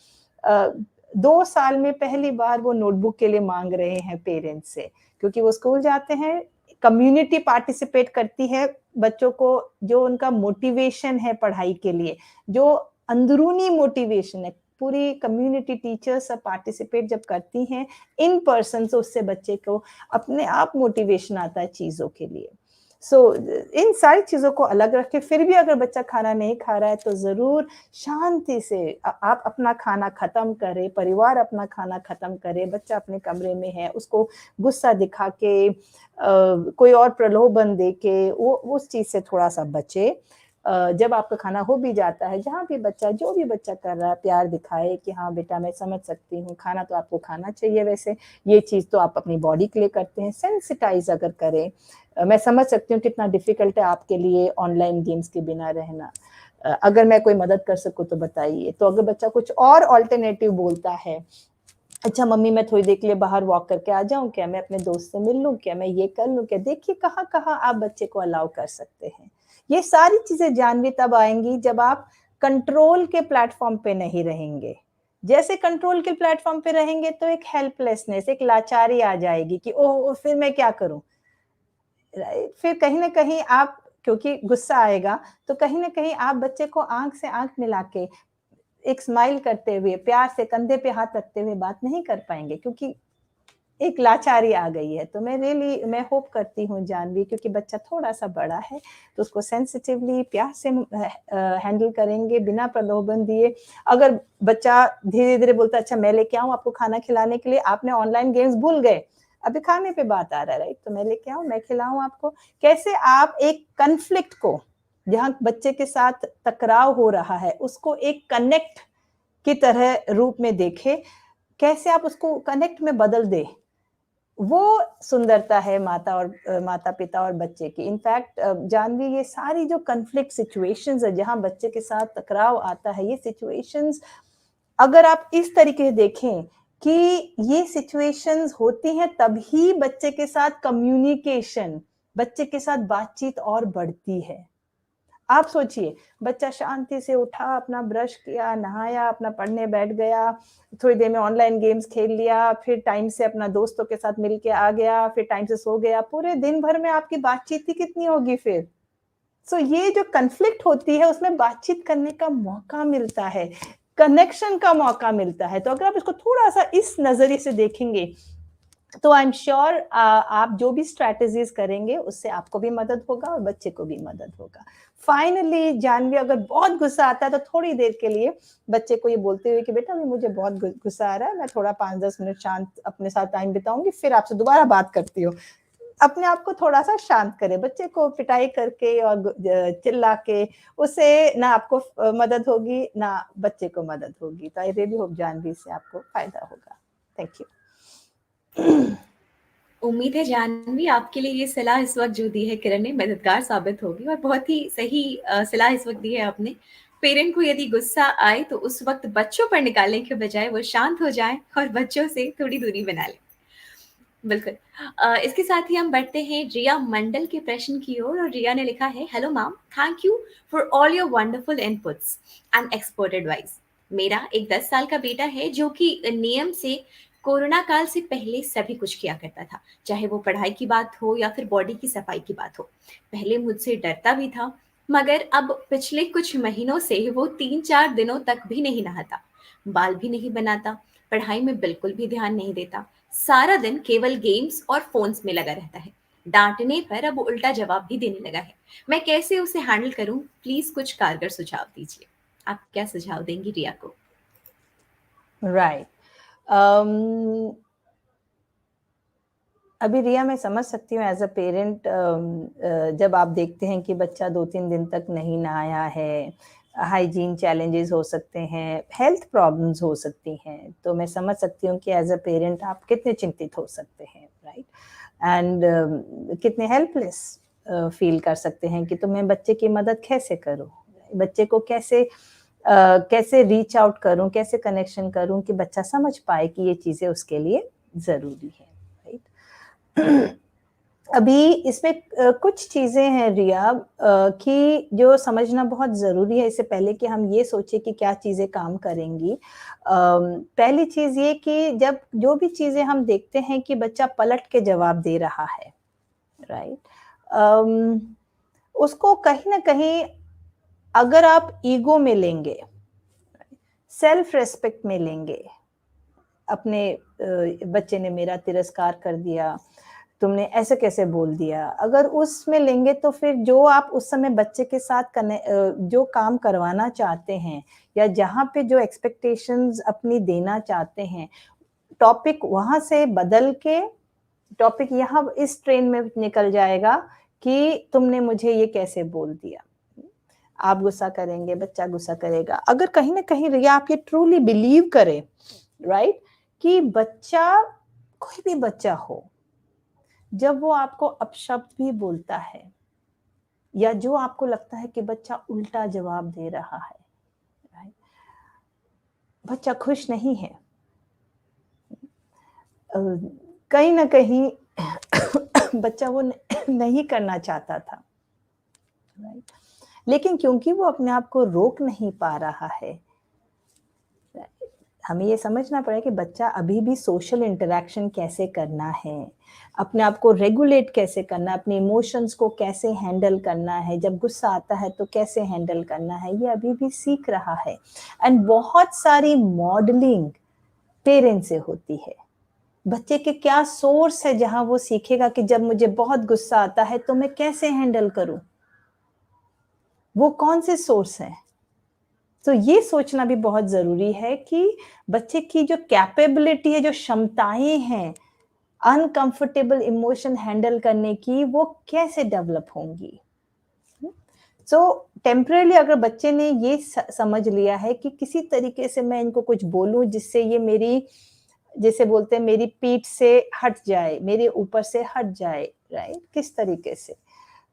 2 साल में पहली बार वो नोटबुक के लिए मांग रहे हैं पेरेंट्स से, क्योंकि वो स्कूल जाते हैं, कम्युनिटी पार्टिसिपेट करती है बच्चों को, जो उनका मोटिवेशन है पढ़ाई के लिए, जो अंदरूनी मोटिवेशन है, पूरी कम्युनिटी टीचर्स सब पार्टिसिपेट जब करती हैं इन पर्सन, तो उससे बच्चे को अपने आप मोटिवेशन आता है चीजों के लिए। सो इन सारी चीजों को अलग रखें। फिर भी अगर बच्चा खाना नहीं खा रहा है तो जरूर शांति से आप अपना खाना खत्म करें, परिवार अपना खाना खत्म करे, बच्चा अपने कमरे में है, उसको गुस्सा दिखा के कोई और प्रलोभन दे के वो उस चीज से थोड़ा सा बचे। जब आपका खाना हो भी जाता है, जहाँ भी बच्चा, जो भी बच्चा कर रहा है, प्यार दिखाए कि हाँ बेटा मैं समझ सकती हूँ, खाना तो आपको खाना चाहिए, वैसे ये चीज तो आप अपनी बॉडी के लिए करते हैं, सेंसिटाइज अगर करें। मैं समझ सकती हूँ कितना डिफिकल्ट है आपके लिए ऑनलाइन गेम्स के बिना रहना, अगर मैं कोई मदद कर सकूँ तो बताइए। तो अगर बच्चा कुछ और ऑल्टरनेटिव बोलता है, अच्छा मम्मी मैं थोड़ी देर के लिए बाहर वॉक करके आ जाऊं क्या, मैं अपने दोस्त से मिल लूं क्या, मैं ये कर लूं क्या, देखिए कहाँ कहाँ आप बच्चे को अलाउ कर सकते हैं। ये सारी चीजें जानवी तब आएंगी जब आप कंट्रोल के प्लेटफॉर्म पे नहीं रहेंगे। जैसे कंट्रोल के प्लेटफॉर्म पे रहेंगे तो एक हेल्पलेसनेस, एक लाचारी आ जाएगी कि ओह फिर मैं क्या करूं, फिर कहीं ना कहीं आप, क्योंकि गुस्सा आएगा, तो कहीं ना कहीं आप बच्चे को आंख से आंख मिला के एक स्माइल करते हुए, प्यार से कंधे पे हाथ रखते हुए बात नहीं कर पाएंगे, क्योंकि एक लाचारी आ गई है। तो मैं होप करती हूँ जानवी, क्योंकि बच्चा थोड़ा-सा बड़ा है, तो उसको सेंसिटिवली प्यार से हैंडल करेंगे बिना प्रलोभन दिए। अगर बच्चा धीरे-धीरे बोलता है, अच्छा मैं लेके आऊँ आपको खाना खिलाने के लिए, आपने ऑनलाइन गेम्स भूल गए, अभी खाने पे बात आ रहा है, राइट? तो मैं लेके आऊँ, मैं खिलाऊँ आपको। कैसे आप एक कॉन्फ्लिक्ट को, जहाँ बच्चे के साथ टकराव हो रहा है, उसको एक कनेक्ट की तरह रूप में देखें, कैसे आप उसको कनेक्ट में बदल दें, वो सुंदरता है माता-पिता और बच्चे की। इनफैक्ट जानवी, ये सारी जो कॉन्फ्लिक्ट सिचुएशंस है, जहाँ बच्चे के साथ टकराव आता है, ये सिचुएशंस अगर आप इस तरीके से देखें कि ये सिचुएशंस होती हैं, तभी बच्चे के साथ कम्युनिकेशन, बच्चे के साथ बातचीत और बढ़ती है। आप सोचिए, बच्चा शांति से उठा, अपना ब्रश किया, नहाया, अपना पढ़ने बैठ गया, थोड़ी देर में ऑनलाइन गेम्स खेल लिया, फिर टाइम से अपना दोस्तों के साथ मिल के आ गया, फिर टाइम से सो गया। पूरे दिन भर में आपकी बातचीत ही कितनी होगी फिर? सो ये जो कॉन्फ्लिक्ट होती है, उसमें बातचीत करने का मौका मिलता है, कनेक्शन का मौका मिलता है। तो अगर आप इसको थोड़ा-सा इस नज़रिए से देखेंगे, तो आई एम श्योर आप जो भी स्ट्रैटेजीज करेंगे, उससे आपको भी मदद होगा और बच्चे को भी मदद होगा। फाइनली जानवी, अगर बहुत गुस्सा आता है, तो थोड़ी देर के लिए बच्चे को ये बोलते हुए कि बेटा अभी मुझे बहुत गुस्सा आ रहा है, मैं थोड़ा 5-10 मिनट शांत अपने साथ टाइम बिताऊंगी, फिर आपसे दोबारा बात करती हूँ। अपने आप को थोड़ा-सा शांत करें। बच्चे को पिटाई करके और चिल्ला के, उससे ना आपको मदद होगी, ना बच्चे को मदद होगी। तो आई रियली होप जानवी, से आपको फ़ायदा होगा। Thank you. उम्मीद है जानवी आपके लिए ये सलाह इस वक़्त जो दी है किरण ने मददगार साबित होगी और बहुत ही सही सलाह इस वक़्त दी है आपने। पेरेंट को यदि गुस्सा आए तो उस वक़्त बच्चों पर निकालने के बजाय वो शांत हो जाएँ और बच्चों से थोड़ी दूरी बना लें। बिल्कुल। इसके साथ ही हम बढ़ते हैं रिया मंडल के प्रश्न की ओर और रिया ने लिखा है, hello ma'am, thank you for all your wonderful inputs and expert advice. मेरा एक 10 साल का बेटा है जो कि नियम से कोरोना काल से पहले सभी कुछ किया करता था, चाहे वो पढ़ाई की बात हो या फिर बॉडी की सफाई की बात हो। पहले मुझसे डरता भी था, मगर अब पिछले कुछ महीनों से वो 3-4 दिनों तक भी नहीं नहाता, बाल भी नहीं बनाता, पढ़ाई में बिल्कुल भी ध्यान नहीं देता, सारा दिन केवल गेम्स और फोन्स में लगा रहता है। डांटने पर अब उल्टा जवाब भी देने लगा है। मैं कैसे उसे हैंडल करूं? प्लीज कुछ कारगर सुझाव दीजिए। आप क्या सुझाव देंगी रिया को? राइट। अभी रिया, मैं समझ सकती हूँ एज अ पेरेंट, जब आप देखते हैं कि बच्चा 2-3 दिन तक नहीं नहाया है, हाइजीन चैलेंजेस हो सकते हैं, हेल्थ प्रॉब्लम्स हो सकती हैं, तो मैं समझ सकती हूँ कि एज अ पेरेंट आप कितने चिंतित हो सकते हैं, राइट? एंड कितने हेल्पलेस फील कर सकते हैं कि तो मैं बच्चे की मदद कैसे करूँ? बच्चे को कैसे रीच आउट करूँ, कैसे कनेक्शन करूँ कि बच्चा समझ पाए कि ये चीज़ें उसके लिए ज़रूरी है, राइट? अभी इसमें कुछ चीज़ें हैं रिया, कि जो समझना बहुत ज़रूरी है, इससे पहले कि हम ये सोचें कि क्या चीज़ें काम करेंगी। पहली चीज़ ये कि जब जो भी चीज़ें हम देखते हैं कि बच्चा पलट के जवाब दे रहा है, राइट? उसको कहीं न कहीं अगर आप ईगो में लेंगे, सेल्फ रिस्पेक्ट में लेंगे, अपने बच्चे ने मेरा तिरस्कार कर दिया, तुमने ऐसे कैसे बोल दिया? अगर उसमें लेंगे तो फिर जो आप उस समय बच्चे के साथ जो काम करवाना चाहते हैं या जहाँ पे जो एक्सपेक्टेशंस अपनी देना चाहते हैं, टॉपिक वहाँ से बदल के टॉपिक यहाँ इस ट्रेन में निकल जाएगा कि तुमने मुझे ये कैसे बोल दिया? आप गुस्सा करेंगे, बच्चा गुस्सा करेगा। अगर कहीं न कहीं रिया आप ये ट्रूली बिलीव करें, राइट? कि बच्चा, कोई भी बच्चा हो, जब वो आपको अपशब्द भी बोलता है या जो आपको लगता है कि बच्चा उल्टा जवाब दे रहा है, राइट? बच्चा खुश नहीं है। कहीं न कहीं बच्चा वो नहीं करना चाहता था, राइट? लेकिन क्योंकि वो अपने आप को रोक नहीं पा रहा है, हमें ये समझना पड़ेगा कि बच्चा अभी भी सोशल इंटरैक्शन कैसे करना है, अपने आप को रेगुलेट कैसे करना है, अपने इमोशंस को कैसे हैंडल करना है, जब गुस्सा आता है तो कैसे हैंडल करना है, ये अभी भी सीख रहा है। एंड बहुत सारी मॉडलिंग पेरेंट्स से होती है, बच्चे के क्या सोर्स है जहां वो सीखेगा कि जब मुझे बहुत गुस्सा आता है तो मैं कैसे हैंडल करूं, वो कौन से सोर्स है। तो ये सोचना भी बहुत जरूरी है कि बच्चे की जो कैपेबिलिटी है, जो क्षमताएं हैं अनकंफर्टेबल इमोशन हैंडल करने की, वो कैसे डेवलप होंगी। सो टेम्परली अगर बच्चे ने ये समझ लिया है कि किसी तरीके से मैं इनको कुछ बोलूं जिससे ये मेरी, जैसे बोलते हैं, मेरी पीठ से हट जाए, मेरे ऊपर से हट जाए, राइट, किस तरीके से।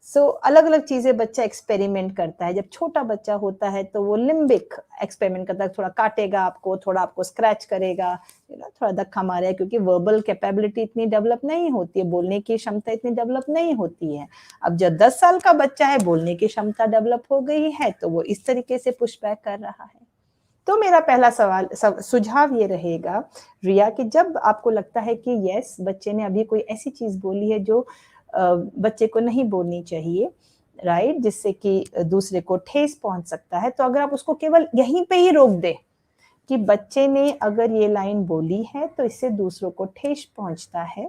सो अलग अलग चीजें बच्चा एक्सपेरिमेंट करता है। जब छोटा बच्चा होता है तो वो लिम्बिक एक्सपेरिमेंट करता है, थोड़ा काटेगा आपको, थोड़ा आपको स्क्रैच करेगा, थोड़ा धक्का मारेगा, क्योंकि वर्बल कैपेबिलिटी इतनी डेवलप नहीं होती है, बोलने की क्षमता इतनी डेवलप नहीं होती है। अब जब 10 साल का बच्चा है, बोलने की क्षमता डेवलप हो गई है, तो वो इस तरीके से पुश बैक कर रहा है। तो मेरा पहला सुझाव ये रहेगा रिया, कि जब आपको लगता है कि यस बच्चे ने अभी कोई ऐसी चीज बोली है जो बच्चे को नहीं बोलनी चाहिए, राइट, जिससे कि दूसरे को ठेस पहुंच सकता है, तो अगर आप उसको केवल यहीं पे ही रोक दे कि बच्चे ने अगर ये लाइन बोली है तो इससे दूसरों को ठेस पहुंचता है,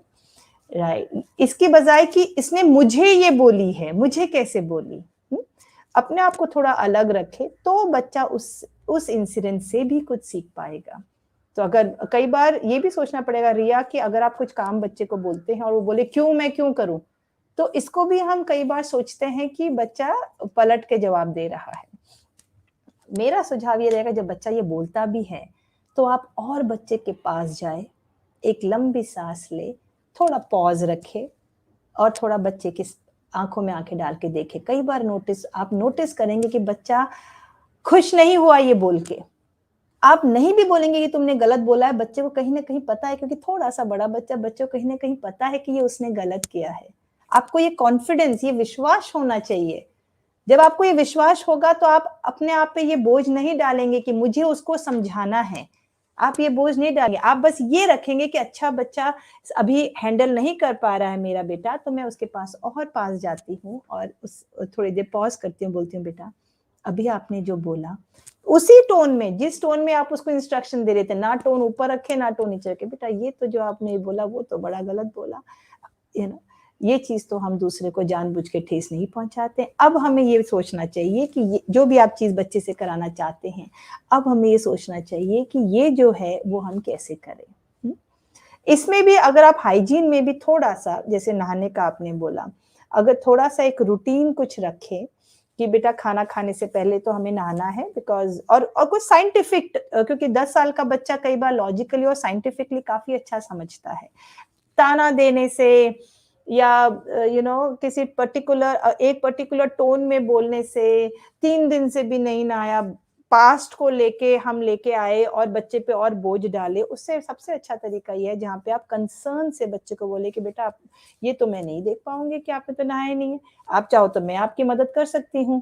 राइट, इसकी बजाय कि इसने मुझे ये बोली है, मुझे कैसे बोली, अपने आप को थोड़ा अलग रखे तो बच्चा उस इंसिडेंट से भी कुछ सीख पाएगा। तो अगर कई बार ये भी सोचना पड़ेगा रिया कि अगर आप कुछ काम बच्चे को बोलते हैं और वो बोले क्यों, मैं क्यों करूं, तो इसको भी हम कई बार सोचते हैं कि बच्चा पलट के जवाब दे रहा है। मेरा सुझाव ये रहेगा, जब बच्चा ये बोलता भी है तो आप और बच्चे के पास जाए, एक लंबी सांस ले, थोड़ा पॉज रखे और थोड़ा बच्चे की आंखों में आंखें डाल के देखे। कई बार आप नोटिस करेंगे कि बच्चा खुश नहीं हुआ ये बोल के। आप नहीं भी बोलेंगे कि तुमने गलत बोला है, बच्चे को कहीं ना कहीं पता है, क्योंकि थोड़ा सा बड़ा बच्चा, बच्चे को कहीं ना कहीं पता है कि ये उसने गलत किया है। आपको ये कॉन्फिडेंस, ये विश्वास होना चाहिए। जब आपको ये विश्वास होगा तो आप अपने आप पे ये बोझ नहीं डालेंगे कि मुझे उसको समझाना है। आप ये बोझ नहीं डालेंगे, आप बस ये रखेंगे कि अच्छा बच्चा अभी हैंडल नहीं कर पा रहा है मेरा बेटा, तो मैं उसके पास और पास जाती हूँ और उस थोड़ी देर पॉज करती हूँ, बोलती हूँ बेटा अभी आपने जो बोला, उसी टोन में, जिस टोन में आप उसको इंस्ट्रक्शन दे रहे थे, ना टोन ऊपर रखे ना टोन नीचे रखे, बेटा ये तो जो आपने बोला वो तो बड़ा गलत बोला, ये चीज तो हम दूसरे को जानबूझ के ठेस नहीं पहुंचाते। अब हमें ये सोचना चाहिए कि ये जो भी आप चीज बच्चे से कराना चाहते हैं, अब हमें ये सोचना चाहिए कि ये जो है वो हम कैसे करें। इसमें भी अगर आप हाइजीन में भी थोड़ा सा, जैसे नहाने का आपने बोला, अगर थोड़ा सा एक रूटीन कुछ रखे कि बेटा खाना खाने से पहले तो हमें नहाना है, बिकॉज और कुछ साइंटिफिक, क्योंकि 10 साल का बच्चा कई बार लॉजिकली और साइंटिफिकली काफी अच्छा समझता है। ताना देने से या किसी पर्टिकुलर एक पर्टिकुलर टोन में बोलने से, 3 दिन से भी नहीं नहाया, पास्ट को लेके हम लेके आए और बच्चे पे और बोझ डाले, उससे सबसे अच्छा तरीका ये है जहाँ पे आप कंसर्न से बच्चे को बोले कि बेटा आप ये तो मैं नहीं देख पाऊंगी कि आपने तो नहाया नहीं है, आप चाहो तो मैं आपकी मदद कर सकती हूँ।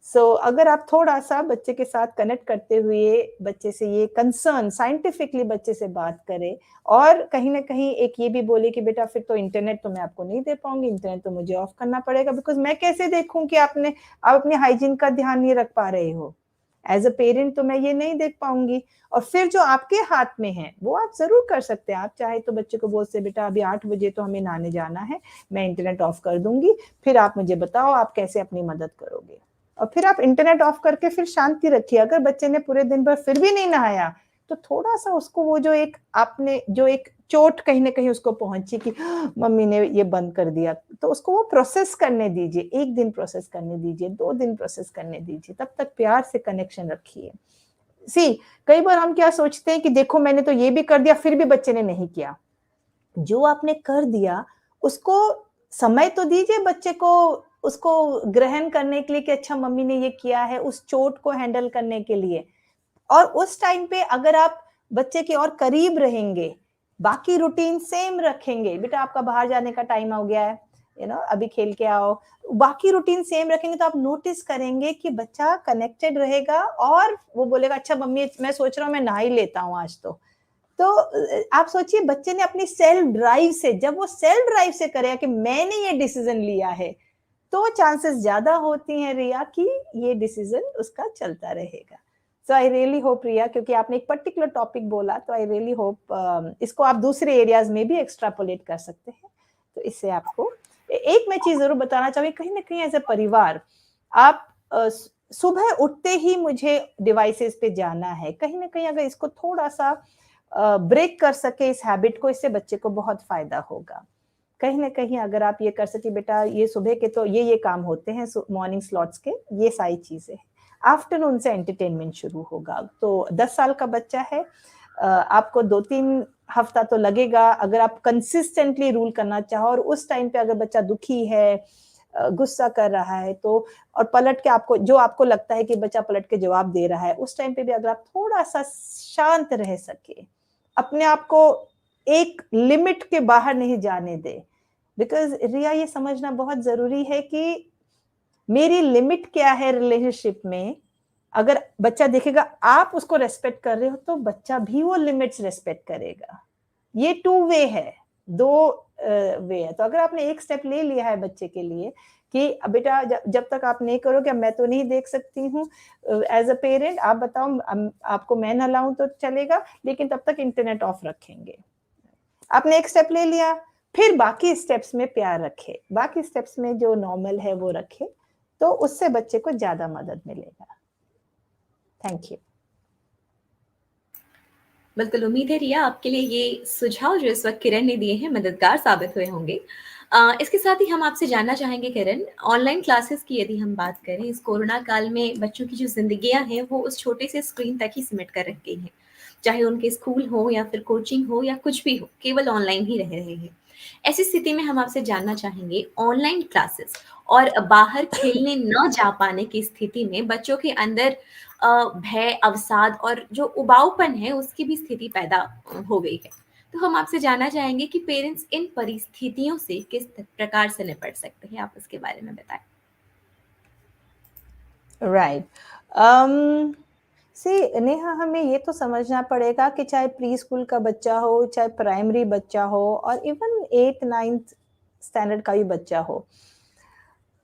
सो अगर आप थोड़ा सा बच्चे के साथ कनेक्ट करते हुए बच्चे से ये कंसर्न साइंटिफिकली बच्चे से बात करें, और कहीं ना कहीं एक ये भी बोले कि बेटा फिर तो इंटरनेट तो मैं आपको नहीं दे पाऊंगी, इंटरनेट तो मुझे ऑफ करना पड़ेगा, बिकॉज मैं कैसे देखूं कि आप अपने हाइजीन का ध्यान नहीं रख पा रहे हो। एज अ पेरेंट तो मैं ये नहीं देख पाऊंगी। और फिर जो आपके हाथ में है वो आप जरूर कर सकते हैं। आप चाहे तो बच्चे को बोल से बेटा अभी 8 बजे तो हमें नहाने जाना है, मैं इंटरनेट ऑफ कर दूंगी, फिर आप मुझे बताओ आप कैसे अपनी मदद करोगे। और फिर आप इंटरनेट ऑफ करके फिर शांति रखिए। अगर बच्चे ने पूरे दिन भर फिर भी नहीं नहाया तो थोड़ा सा उसको वो जो एक आपने जो एक चोट कहीं ना कहीं उसको पहुंची कि मम्मी ने ये बंद कर दिया, तो उसको वो प्रोसेस करने दीजिए। 1 दिन प्रोसेस करने दीजिए, 2 दिन प्रोसेस करने दीजिए, तब तक प्यार से कनेक्शन रखिए। कई बार हम क्या सोचते हैं कि देखो मैंने तो ये भी कर दिया फिर भी बच्चे ने नहीं किया। जो आपने कर दिया उसको समय तो दीजिए बच्चे को, उसको ग्रहण करने के लिए कि अच्छा मम्मी ने ये किया है, उस चोट को हैंडल करने के लिए। और उस टाइम पे अगर आप बच्चे के और करीब रहेंगे, बाकी रूटीन सेम रखेंगे, बेटा आपका बाहर जाने का टाइम हो गया है, अभी खेल के आओ, बाकी रूटीन सेम रखेंगे, तो आप नोटिस करेंगे कि बच्चा कनेक्टेड रहेगा और वो बोलेगा अच्छा मम्मी मैं सोच रहा हूँ मैं नहा ही लेता हूँ आज तो आप सोचिए बच्चे ने अपनी सेल्फ ड्राइव से, जब वो सेल्फ ड्राइव से करेगा कि मैंने ये डिसीजन लिया है, तो चांसेस ज्यादा होती हैं रिया कि ये डिसीजन उसका चलता रहेगा। तो आई रियली होप प्रिया, क्योंकि आपने एक पर्टिकुलर टॉपिक बोला, तो आई रियली होप इसको आप दूसरे एरियाज में भी एक्सट्रापोलेट कर सकते हैं। तो इससे आपको एक मैं चीज जरूर बताना चाहूंगी, कहीं ना कहीं एज ए परिवार आप सुबह उठते ही मुझे डिवाइसेस पे जाना है, कहीं ना कहीं अगर इसको थोड़ा सा ब्रेक कर सके इस हैबिट को, इससे बच्चे को बहुत फायदा होगा। कहीं ना कहीं अगर आप ये कर सके, बेटा ये सुबह के तो ये काम होते हैं मॉर्निंग स्लॉट्स के, ये सारी चीजें, आफ्टरनून से एंटरटेनमेंट शुरू होगा। तो 10 साल का बच्चा है, आपको 2-3 हफ्ता तो लगेगा अगर आप कंसिस्टेंटली रूल करना चाहो, और उस टाइम पे अगर बच्चा दुखी है, गुस्सा कर रहा है, तो और पलट के आपको जो आपको लगता है कि बच्चा पलट के जवाब दे रहा है, उस टाइम पे भी अगर आप थोड़ा सा शांत रह सके, अपने आप को एक लिमिट के बाहर नहीं जाने दे, बिकॉज रिया ये समझना बहुत जरूरी है कि मेरी लिमिट क्या है रिलेशनशिप में। अगर बच्चा देखेगा आप उसको रेस्पेक्ट कर रहे हो, तो बच्चा भी वो लिमिट्स रेस्पेक्ट करेगा। ये 2 वे है, 2 वे है। तो अगर आपने एक स्टेप ले लिया है बच्चे के लिए कि बेटा जब तक आप नहीं करोगे मैं तो नहीं देख सकती हूँ, एज अ पेरेंट आप बताओ आपको मैं नहलाऊं तो चलेगा, लेकिन तब तक इंटरनेट ऑफ रखेंगे। आपने एक स्टेप ले लिया, फिर बाकी स्टेप्स में प्यार रखे, बाकी स्टेप्स में जो नॉर्मल है वो रखे, तो उससे बच्चे को ज्यादा मदद मिलेगा। Thank you. बिल्कुल, उम्मीद है रिया आपके लिए ये सुझाव जो इस वक़्त किरण ने दिए हैं मददगार साबित हुए होंगे। इसके साथ ही हम आपसे जानना चाहेंगे किरण, ऑनलाइन क्लासेस की यदि हम बात करें, इस कोरोना काल में बच्चों की जो ज़िंदगियाँ हैं वो उस छोटे से स्क्रीन तक ही सिमट कर रह गई हैं। चाहे उनके स्कूल हो या फिर कोचिंग हो या कुछ भी हो, केवल ऑनलाइन ही रह रहे हैं। ऐसी स्थिति में हम आपसे जानना चाहेंगे, ऑनलाइन क्लासेस और बाहर खेलने ना जा पाने की स्थिति में बच्चों के अंदर भय, अवसाद और जो उबाऊपन है उसकी भी स्थिति पैदा हो गई है। तो हम आपसे जानना चाहेंगे कि पेरेंट्स इन परिस्थितियों से किस प्रकार से निपट सकते हैं? आप इसके बारे में बताएँ। राइट। सी नेहा, हमें ये तो समझना पड़ेगा कि चाहे प्री स्कूल का बच्चा हो, चाहे प्राइमरी बच्चा हो, और इवन 8th-9th स्टैंडर्ड का भी बच्चा हो,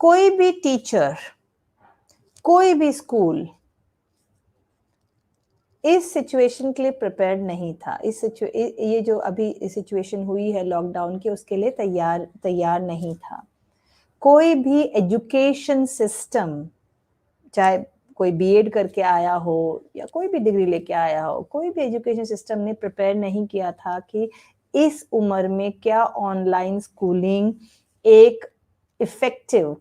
कोई भी टीचर, कोई भी स्कूल इस सिचुएशन के लिए प्रिपेयर्ड नहीं था। ये जो अभी सिचुएशन हुई है लॉकडाउन की, उसके लिए तैयार नहीं था। कोई भी एजुकेशन सिस्टम, चाहे कोई बीएड करके आया हो या कोई भी डिग्री लेके आया हो, कोई भी एजुकेशन सिस्टम ने प्रिपेयर नहीं किया था कि इस उम्र में क्या ऑनलाइन स्कूलिंग एक इफेक्टिव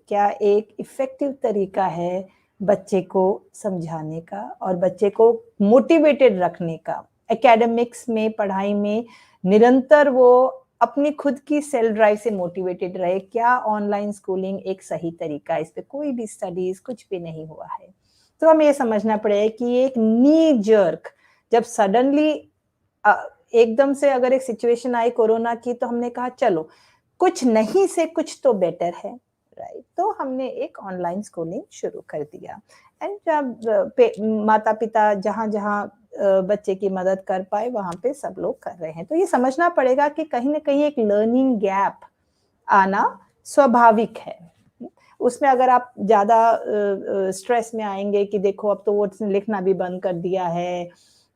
तरीका है बच्चे को समझाने का और बच्चे को मोटिवेटेड रखने का। एकेडमिक्स में, पढ़ाई में निरंतर वो अपनी खुद की सेल्फ ड्राइव से मोटिवेटेड रहे। क्या ऑनलाइन स्कूलिंग एक सही तरीका है? इस पे कोई भी स्टडीज कुछ भी नहीं हुआ है। तो हमें ये समझना पड़ेगा कि एक नी जर्क, जब सडनली एकदम से अगर एक सिचुएशन आई कोरोना की, तो हमने कहा चलो कुछ नहीं से कुछ तो बेटर है, राइट? तो हमने एक ऑनलाइन स्कूलिंग शुरू कर दिया। एंड जब माता पिता जहाँ जहाँ बच्चे की मदद कर पाए वहां पे सब लोग कर रहे हैं। तो ये समझना पड़ेगा कि कहीं ना कहीं एक लर्निंग गैप आना स्वाभाविक है। उसमें अगर आप ज्यादा स्ट्रेस में आएंगे कि देखो अब तो वो लिखना भी बंद कर दिया है,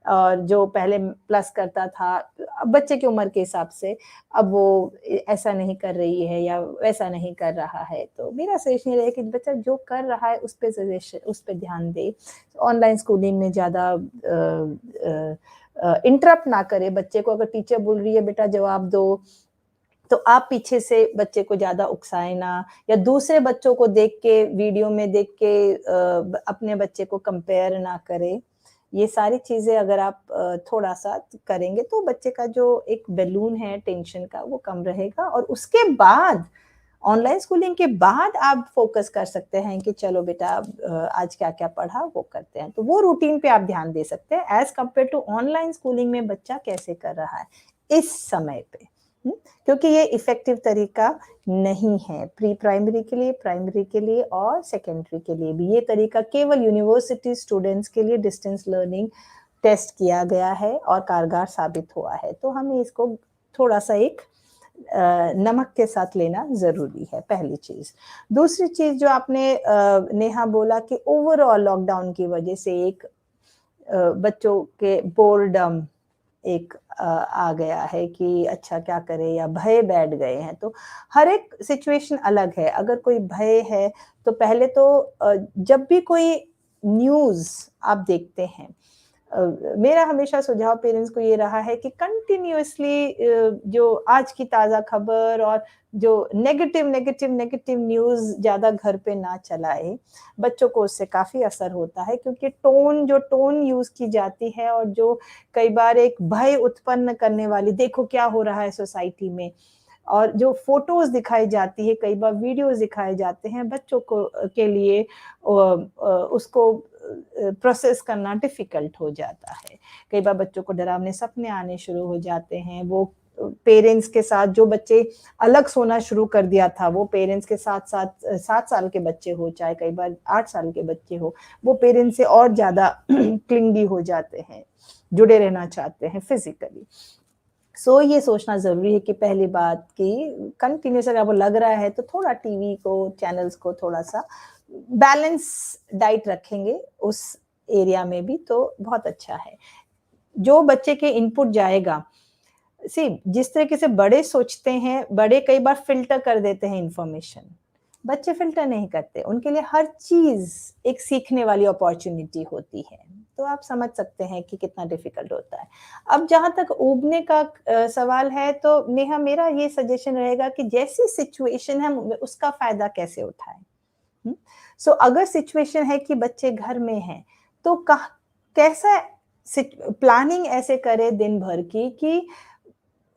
और जो पहले प्लस करता था, अब बच्चे की उम्र के हिसाब से अब वो ऐसा नहीं कर रही है या वैसा नहीं कर रहा है, तो मेरा सजेशन ये है कि बच्चा जो कर रहा है उस पर ध्यान दे। ऑनलाइन स्कूलिंग में ज्यादा इंटरप्ट ना करे बच्चे को। अगर टीचर बोल रही है बेटा जवाब दो, तो आप पीछे से बच्चे को ज्यादा उकसाए ना, या दूसरे बच्चों को देख के, वीडियो में देख के अपने बच्चे को कंपेयर ना करें। ये सारी चीजें अगर आप थोड़ा सा करेंगे तो बच्चे का जो एक बैलून है टेंशन का वो कम रहेगा, और उसके बाद ऑनलाइन स्कूलिंग के बाद आप फोकस कर सकते हैं कि चलो बेटा आज क्या क्या पढ़ा वो करते हैं। तो वो रूटीन पे आप ध्यान दे सकते हैं as compare to online schooling में बच्चा कैसे कर रहा है इस समय पे। क्योंकि ये इफेक्टिव तरीका नहीं है प्री प्राइमरी के लिए, प्राइमरी के लिए और सेकेंडरी के लिए भी। ये तरीका केवल यूनिवर्सिटी स्टूडेंट्स के लिए डिस्टेंस लर्निंग टेस्ट किया गया है और कारगर साबित हुआ है। तो हमें इसको थोड़ा सा एक नमक के साथ लेना जरूरी है, पहली चीज। दूसरी चीज जो आपने नेहा बोला कि ओवरऑल लॉकडाउन की वजह से एक बच्चों के बोर्डम एक आ गया है कि अच्छा क्या करें, या भय बैठ गए हैं। तो हर एक सिचुएशन अलग है। अगर कोई भय है तो पहले तो जब भी कोई न्यूज़ आप देखते हैं, मेरा हमेशा सुझाव पेरेंट्स को ये रहा है कि कंटिन्यूअसली जो आज की ताज़ा खबर और जो नेगेटिव न्यूज़ ज़्यादा घर पे ना चलाएँ। बच्चों को उससे काफ़ी असर होता है, क्योंकि टोन यूज़ की जाती है और जो कई बार एक भय उत्पन्न करने वाली, देखो क्या हो रहा है सोसाइटी में, और जो फ़ोटोज़ दिखाई जाती है, कई बार वीडियोज़ दिखाए जाते हैं, बच्चों को के लिए उसको प्रोसेस करना डिफ़िकल्ट हो जाता है। कई बार बच्चों को डरावने सपने आने शुरू हो जाते हैं। वो पेरेंट्स के साथ, जो बच्चे अलग सोना शुरू कर दिया था, वो पेरेंट्स के साथ-साथ 7 साल के बच्चे हो, चाहे कई बार 8 साल के बच्चे हो, वो पेरेंट्स से और ज़्यादा क्लिंगी हो जाते हैं, जुड़े रहना चाहते हैं फिज़िकली। सो ये सोचना ज़रूरी है कि पहली बात कि कंटिन्यूअस अगर आपको लग रहा है तो थोड़ा टीवी को, चैनल्स को थोड़ा-सा बैलेंस डाइट रखेंगे उस एरिया में भी, तो बहुत अच्छा है। जो बच्चे के इनपुट जाएगा, जिस तरीके से बड़े सोचते हैं, बड़े कई बार फ़िल्टर कर देते हैं इन्फॉर्मेशन। बच्चे फ़िल्टर नहीं करते, उनके लिए हर चीज़ एक सीखने वाली अपॉर्च्युनिटी होती है। तो आप समझ सकते हैं कि कितना डिफ़िकल्ट होता है। अब जहाँ तक ऊबने का सवाल है, तो नेहा मेरा ये सजेशन रहेगा कि जैसी सिचुएशन है, हम उसका फ़ायदा कैसे उठाएँ? हुँ? सो अगर सिचुएशन है कि बच्चे घर में हैं, तो कह कैसा प्लानिंग ऐसे करें दिन भर की कि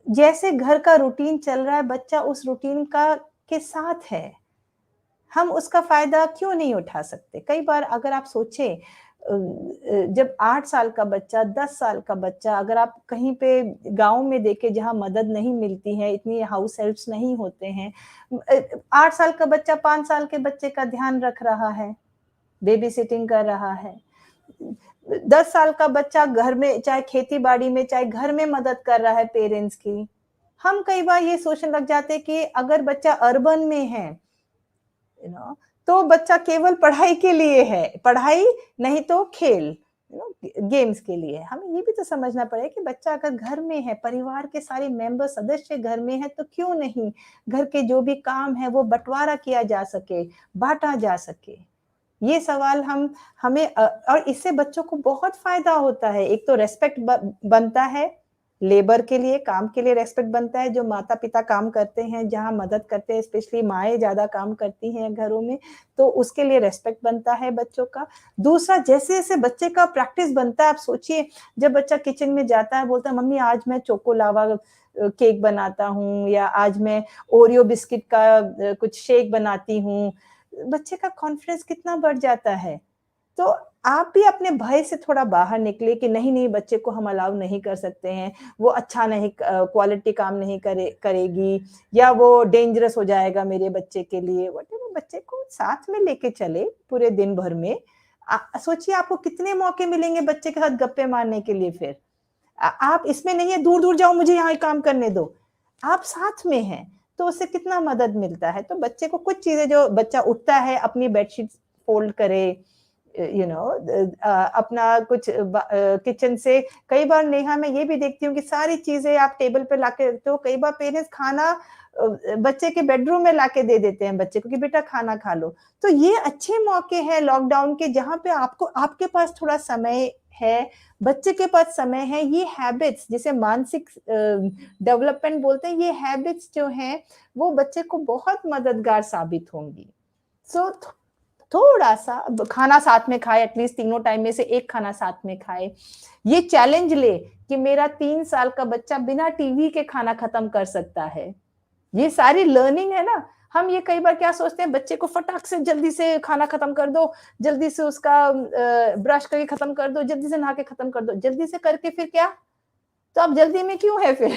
जैसे घर का रूटीन चल रहा है, बच्चा उस रूटीन का के साथ है। हम उसका फ़ायदा क्यों नहीं उठा सकते? कई बार अगर आप सोचें, जब 8 साल का बच्चा, 10 साल का बच्चा, अगर आप कहीं पे गाँव में देखें जहाँ मदद नहीं मिलती है, इतनी हाउस हेल्प्स नहीं होते हैं, 8 साल का बच्चा 5 साल के बच्चे का ध्यान रख रहा है, बेबी सिटिंग कर रहा है। 10 साल का बच्चा घर में, चाहे खेती-बाड़ी में, चाहे घर में मदद कर रहा है पेरेंट्स की। हम कई बार ये सोचने लग जाते हैं कि अगर बच्चा अर्बन में है, तो बच्चा केवल पढ़ाई के लिए है, पढ़ाई नहीं तो खेल, गेम्स के लिए। हमें ये भी तो समझना पड़ेगा कि बच्चा अगर घर में है, परिवार के सारे मेंबर सदस्य घर में हैं, तो क्यों नहीं घर के जो भी काम है वो बँटवारा किया जा सके, बाँटा जा सके। ये सवाल हम हमें और इससे बच्चों को बहुत फ़ायदा होता है। एक तो रिस्पेक्ट बनता है, लेबर के लिए, काम के लिए रिस्पेक्ट बनता है, जो माता-पिता काम करते हैं, जहाँ मदद करते हैं, स्पेशली माएँ ज़्यादा काम करती हैं घरों में, तो उसके लिए रिस्पेक्ट बनता है बच्चों का। दूसरा, जैसे-जैसे बच्चे का प्रैक्टिस बनता है, आप सोचिए, जब बच्चा किचन में जाता है, बोलता है, "मम्मी आज मैं चोको लावा केक बनाता हूँ, या आज मैं ओरियो बिस्किट का कुछ शेक बनाती हूँ।" बच्चे का कॉन्फिडेंस कितना बढ़ जाता है। तो आप भी अपने भय से थोड़ा बाहर निकले कि नहीं, बच्चे को हम अलाउ नहीं कर सकते हैं, वो अच्छा नहीं, क्वालिटी काम नहीं करेगी, या वो डेंजरस हो जाएगा मेरे बच्चे के लिए। व्हाटएवर, बच्चे को साथ में लेके चले पूरे दिन भर में। सोचिए आपको कितने मौके मिलेंगे बच्चे के साथ गप्पे मारने के लिए फिर। आप इसमें नहीं है दूर-दूर जाओ, मुझे यहाँ काम करने दो। आप साथ में हैं, तो उससे कितना मदद मिलता है। तो बच्चे को कुछ चीज़ें, जो बच्चा उठता है, अपनी बेडशीट फ़ोल्ड करे, अपना कुछ किचन से, कई बार नेहा मैं ये भी देखती हूँ कि सारी चीज़ें आप टेबल पे लाके रखते हो। कई बार पेरेंट्स खाना बच्चे के बेडरूम में लाके दे देते हैं बच्चे को कि बेटा खाना खा लो। तो ये अच्छे मौके हैं लॉकडाउन के, जहाँ पे आपको, आपके पास थोड़ा समय है, बच्चे के पास समय है। ये हैबिट्स, जिसे मानसिक डेवलपमेंट बोलते हैं, ये हैबिट्स जो हैं, वो बच्चे को बहुत मददगार साबित होंगी। सो थोड़ा-सा खाना साथ में खाए, एटलीस्ट तीनों टाइम में से एक खाना साथ में खाए। ये चैलेंज ले कि मेरा 3 साल का बच्चा बिना टीवी के खाना खत्म कर सकता है। ये सारी लर्निंग है ना। हम ये कई बार क्या सोचते हैं, बच्चे को फटाक से जल्दी से खाना खत्म कर दो, जल्दी से उसका ब्रश करके खत्म कर दो, जल्दी से नहा के खत्म कर दो। जल्दी से करके फिर क्या? तो आप जल्दी में क्यों है फिर?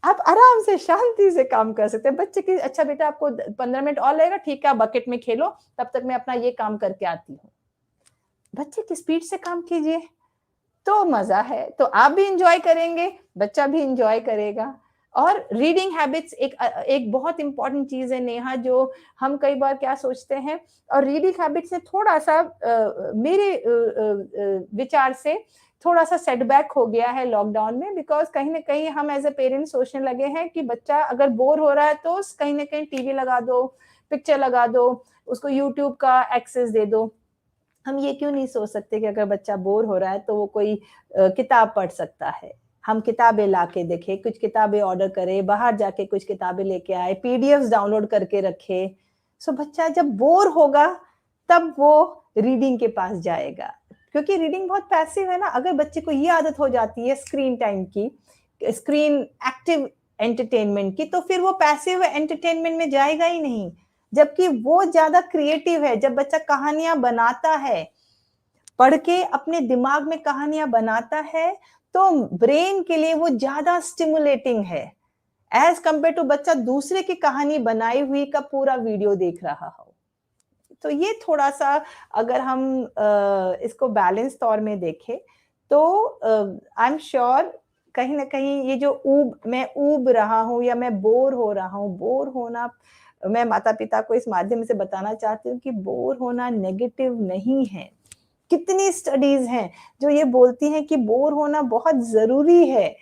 आप आराम से शांति से काम कर सकते हैं। बच्चे की, अच्छा बेटा आपको 15 मिनट और लगेगा, ठीक है आप बकेट में खेलो, तब तक मैं अपना ये काम करके आती हूँ। बच्चे की स्पीड से काम कीजिए, तो मज़ा है। तो आप भी एन्जॉय करेंगे, बच्चा भी एन्जॉय करेगा। और रीडिंग हैबिट्स एक बहुत इंपॉर्टेंट चीज है नेहा, जो हम कई बार क्या सोचते हैं, और रीडिंग हैबिट से थोड़ा सा मेरे विचार से थोड़ा सा सेटबैक हो गया है लॉकडाउन में, बिकॉज कहीं ना कहीं हम एज ए पेरेंट सोचने लगे हैं कि बच्चा अगर बोर हो रहा है तो कहीं ना कहीं टीवी लगा दो, पिक्चर लगा दो, उसको यूट्यूब का एक्सेस दे दो। हम ये क्यों नहीं सोच सकते कि अगर बच्चा बोर हो रहा है तो वो कोई किताब पढ़ सकता है। हम किताबें ला के देखें, कुछ किताबें ऑर्डर करें, बाहर जाके कुछ किताबें लेके आए, पीडीएफ्स डाउनलोड करके रखे। सो बच्चा जब बोर होगा तब वो रीडिंग के पास जाएगा, क्योंकि रीडिंग बहुत पैसिव है ना। अगर बच्चे को ये आदत हो जाती है स्क्रीन टाइम की, स्क्रीन एक्टिव एंटरटेनमेंट की, तो फिर वो पैसिव एंटरटेनमेंट में जाएगा ही नहीं। जबकि वो ज्यादा क्रिएटिव है, जब बच्चा कहानियां बनाता है, पढ़ के अपने दिमाग में कहानियां बनाता है, तो ब्रेन के लिए वो ज्यादा स्टिमुलेटिंग है एज कंपेयर टू बच्चा दूसरे की कहानी बनाई हुई का पूरा वीडियो देख रहा हो। तो ये थोड़ा सा अगर हम इसको बैलेंस तौर में देखें तो आई एम श्योर कहीं ना कहीं ये जो मैं ऊब रहा हूँ या मैं बोर हो रहा हूँ, बोर होना, मैं माता पिता को इस माध्यम से बताना चाहती हूँ कि बोर होना नेगेटिव नहीं है। कितनी स्टडीज हैं जो ये बोलती हैं कि बोर होना बहुत जरूरी है।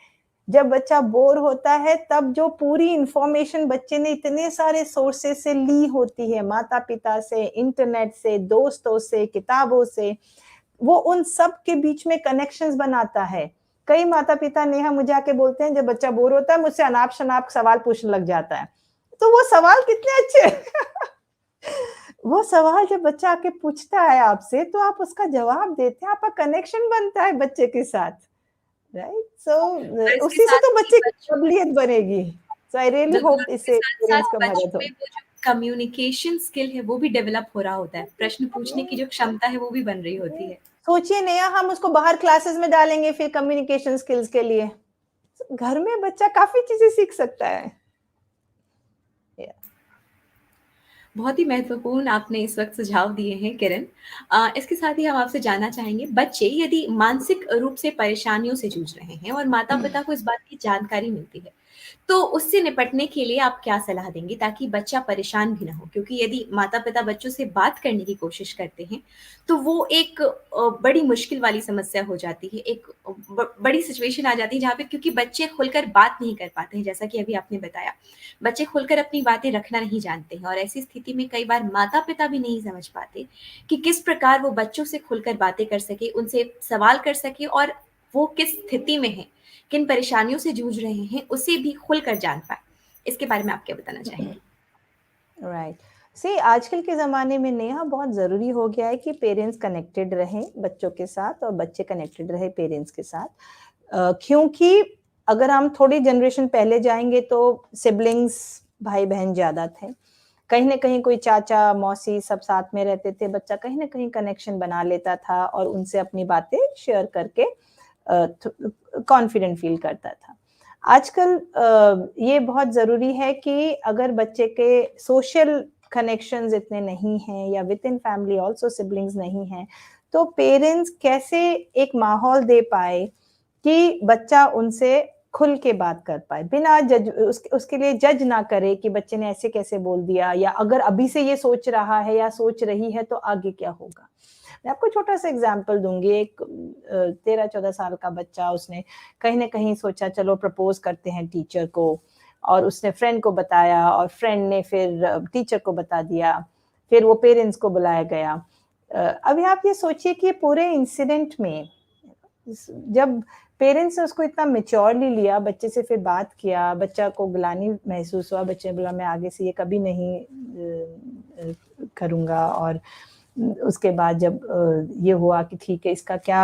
जब बच्चा बोर होता है तब जो पूरी इंफॉर्मेशन बच्चे ने इतने सारे सोर्सेस से ली होती है, माता पिता से, इंटरनेट से, दोस्तों से, किताबों से, वो उन सब के बीच में कनेक्शंस बनाता है। कई माता पिता नेहा मुझे आके बोलते हैं जब बच्चा बोर होता है मुझसे अनाप शनाप सवाल पूछने लग जाता है। तो वो सवाल कितने अच्छे वो सवाल जब बच्चा आके पूछता है आपसे तो आप उसका जवाब देते हैं, आपका कनेक्शन बनता है बच्चे के साथ, राइट? सो और इसके उसी से साथ तो ही बच्चे की बच्चों काबिलियत बनेगी। सो आई रियली बिल्कुल, होप और उसके इससे साथ-साथ पेरेंट्स का बच्चों मदद में हो। वो जो कम्युनिकेशन स्किल है, वो भी डेवलप हो रहा होता है। प्रश्न पूछने की जो क्षमता है, वो भी बन रही होती है। सोचिए नया हम उसको बाहर क्लासेस में डालेंगे फिर कम्युनिकेशन स्किल्स के लिए, घर में बच्चा काफी चीजें सीख सकता है। Yeah. बहुत ही महत्वपूर्ण आपने इस वक़्त सुझाव दिए हैं किरण। इसके साथ ही हम आपसे जानना चाहेंगे, बच्चे यदि मानसिक रूप से परेशानियों से जूझ रहे हैं और माता-पिता को इस बात की जानकारी मिलती है, तो उससे निपटने के लिए आप क्या सलाह देंगे ताकि बच्चा परेशान भी ना हो? क्योंकि यदि माता-पिता बच्चों से बात करने की कोशिश करते हैं, तो वो एक बड़ी मुश्किल वाली समस्या हो जाती है। एक बड़ी सिचुएशन आ जाती है जहाँ पे क्योंकि बच्चे खुलकर बात नहीं कर पाते हैं, जैसा कि अभी आपने बताया। बच्चे खुलकर अपनी बातें रखना नहीं जानते हैं और ऐसी स्थिति में कई बार माता-पिता भी नहीं समझ पाते कि किस प्रकार वो बच्चों से खुलकर बातें कर सकें, उनसे सवाल कर सकें और वो किस स्थिति में हैं, किन परेशानियों से जूझ रहे हैं, उसे भी खुलकर जान पाएँ। इसके बारे में आप क्या बताना चाहेंगी? राइट। सी आजकल के ज़माने में नेहा बहुत ज़रूरी हो गया है कि पेरेंट्स कनेक्टेड रहें बच्चों के साथ और बच्चे कनेक्टेड रहे पेरेंट्स के साथ। क्योंकि अगर हम थोड़ी जनरेशन पहले जाएँगे तो सिबलिंग्स भाई-बहन ज़्यादा थे। कहीं न कहीं कोई चाचा, मौसी सब साथ में रहते थे, बच्चा कहीं न कहीं कनेक्शन बना लेता था और उनसे अपनी बातें शेयर करके कॉन्फिडेंट फ़ील करता था। आजकल ये बहुत ज़रूरी है कि अगर बच्चे के सोशल कनेक्शंस इतने नहीं हैं या with in family also siblings नहीं हैं, तो पेरेंट्स कैसे एक माहौल दे पाए कि बच्चा उनसे खुल के बात कर पाए, बिना उसके लिए जज ना करे कि बच्चे ने ऐसे कैसे बोल दिया, या अगर अभी से ये सोच रहा है या सोच रही है तो आगे क्या होगा। मैं आपको छोटा सा एग्जाम्पल दूंगी। एक 13-14 साल का बच्चा, उसने कहीं ना कहीं सोचा चलो प्रपोज करते हैं टीचर को, और उसने फ्रेंड को बताया और फ्रेंड ने फिर टीचर को बता दिया, फिर वो पेरेंट्स को बुलाया गया। अभी आप ये सोचिए कि पूरे इंसिडेंट में जब पेरेंट्स ने उसको इतना मेच्योरली लिया, बच्चे से फिर बात किया, बच्चा को ग्लानि महसूस हुआ, बच्चे ने बोला मैं आगे से ये कभी नहीं करूँगा, और उसके बाद जब ये हुआ कि ठीक है इसका क्या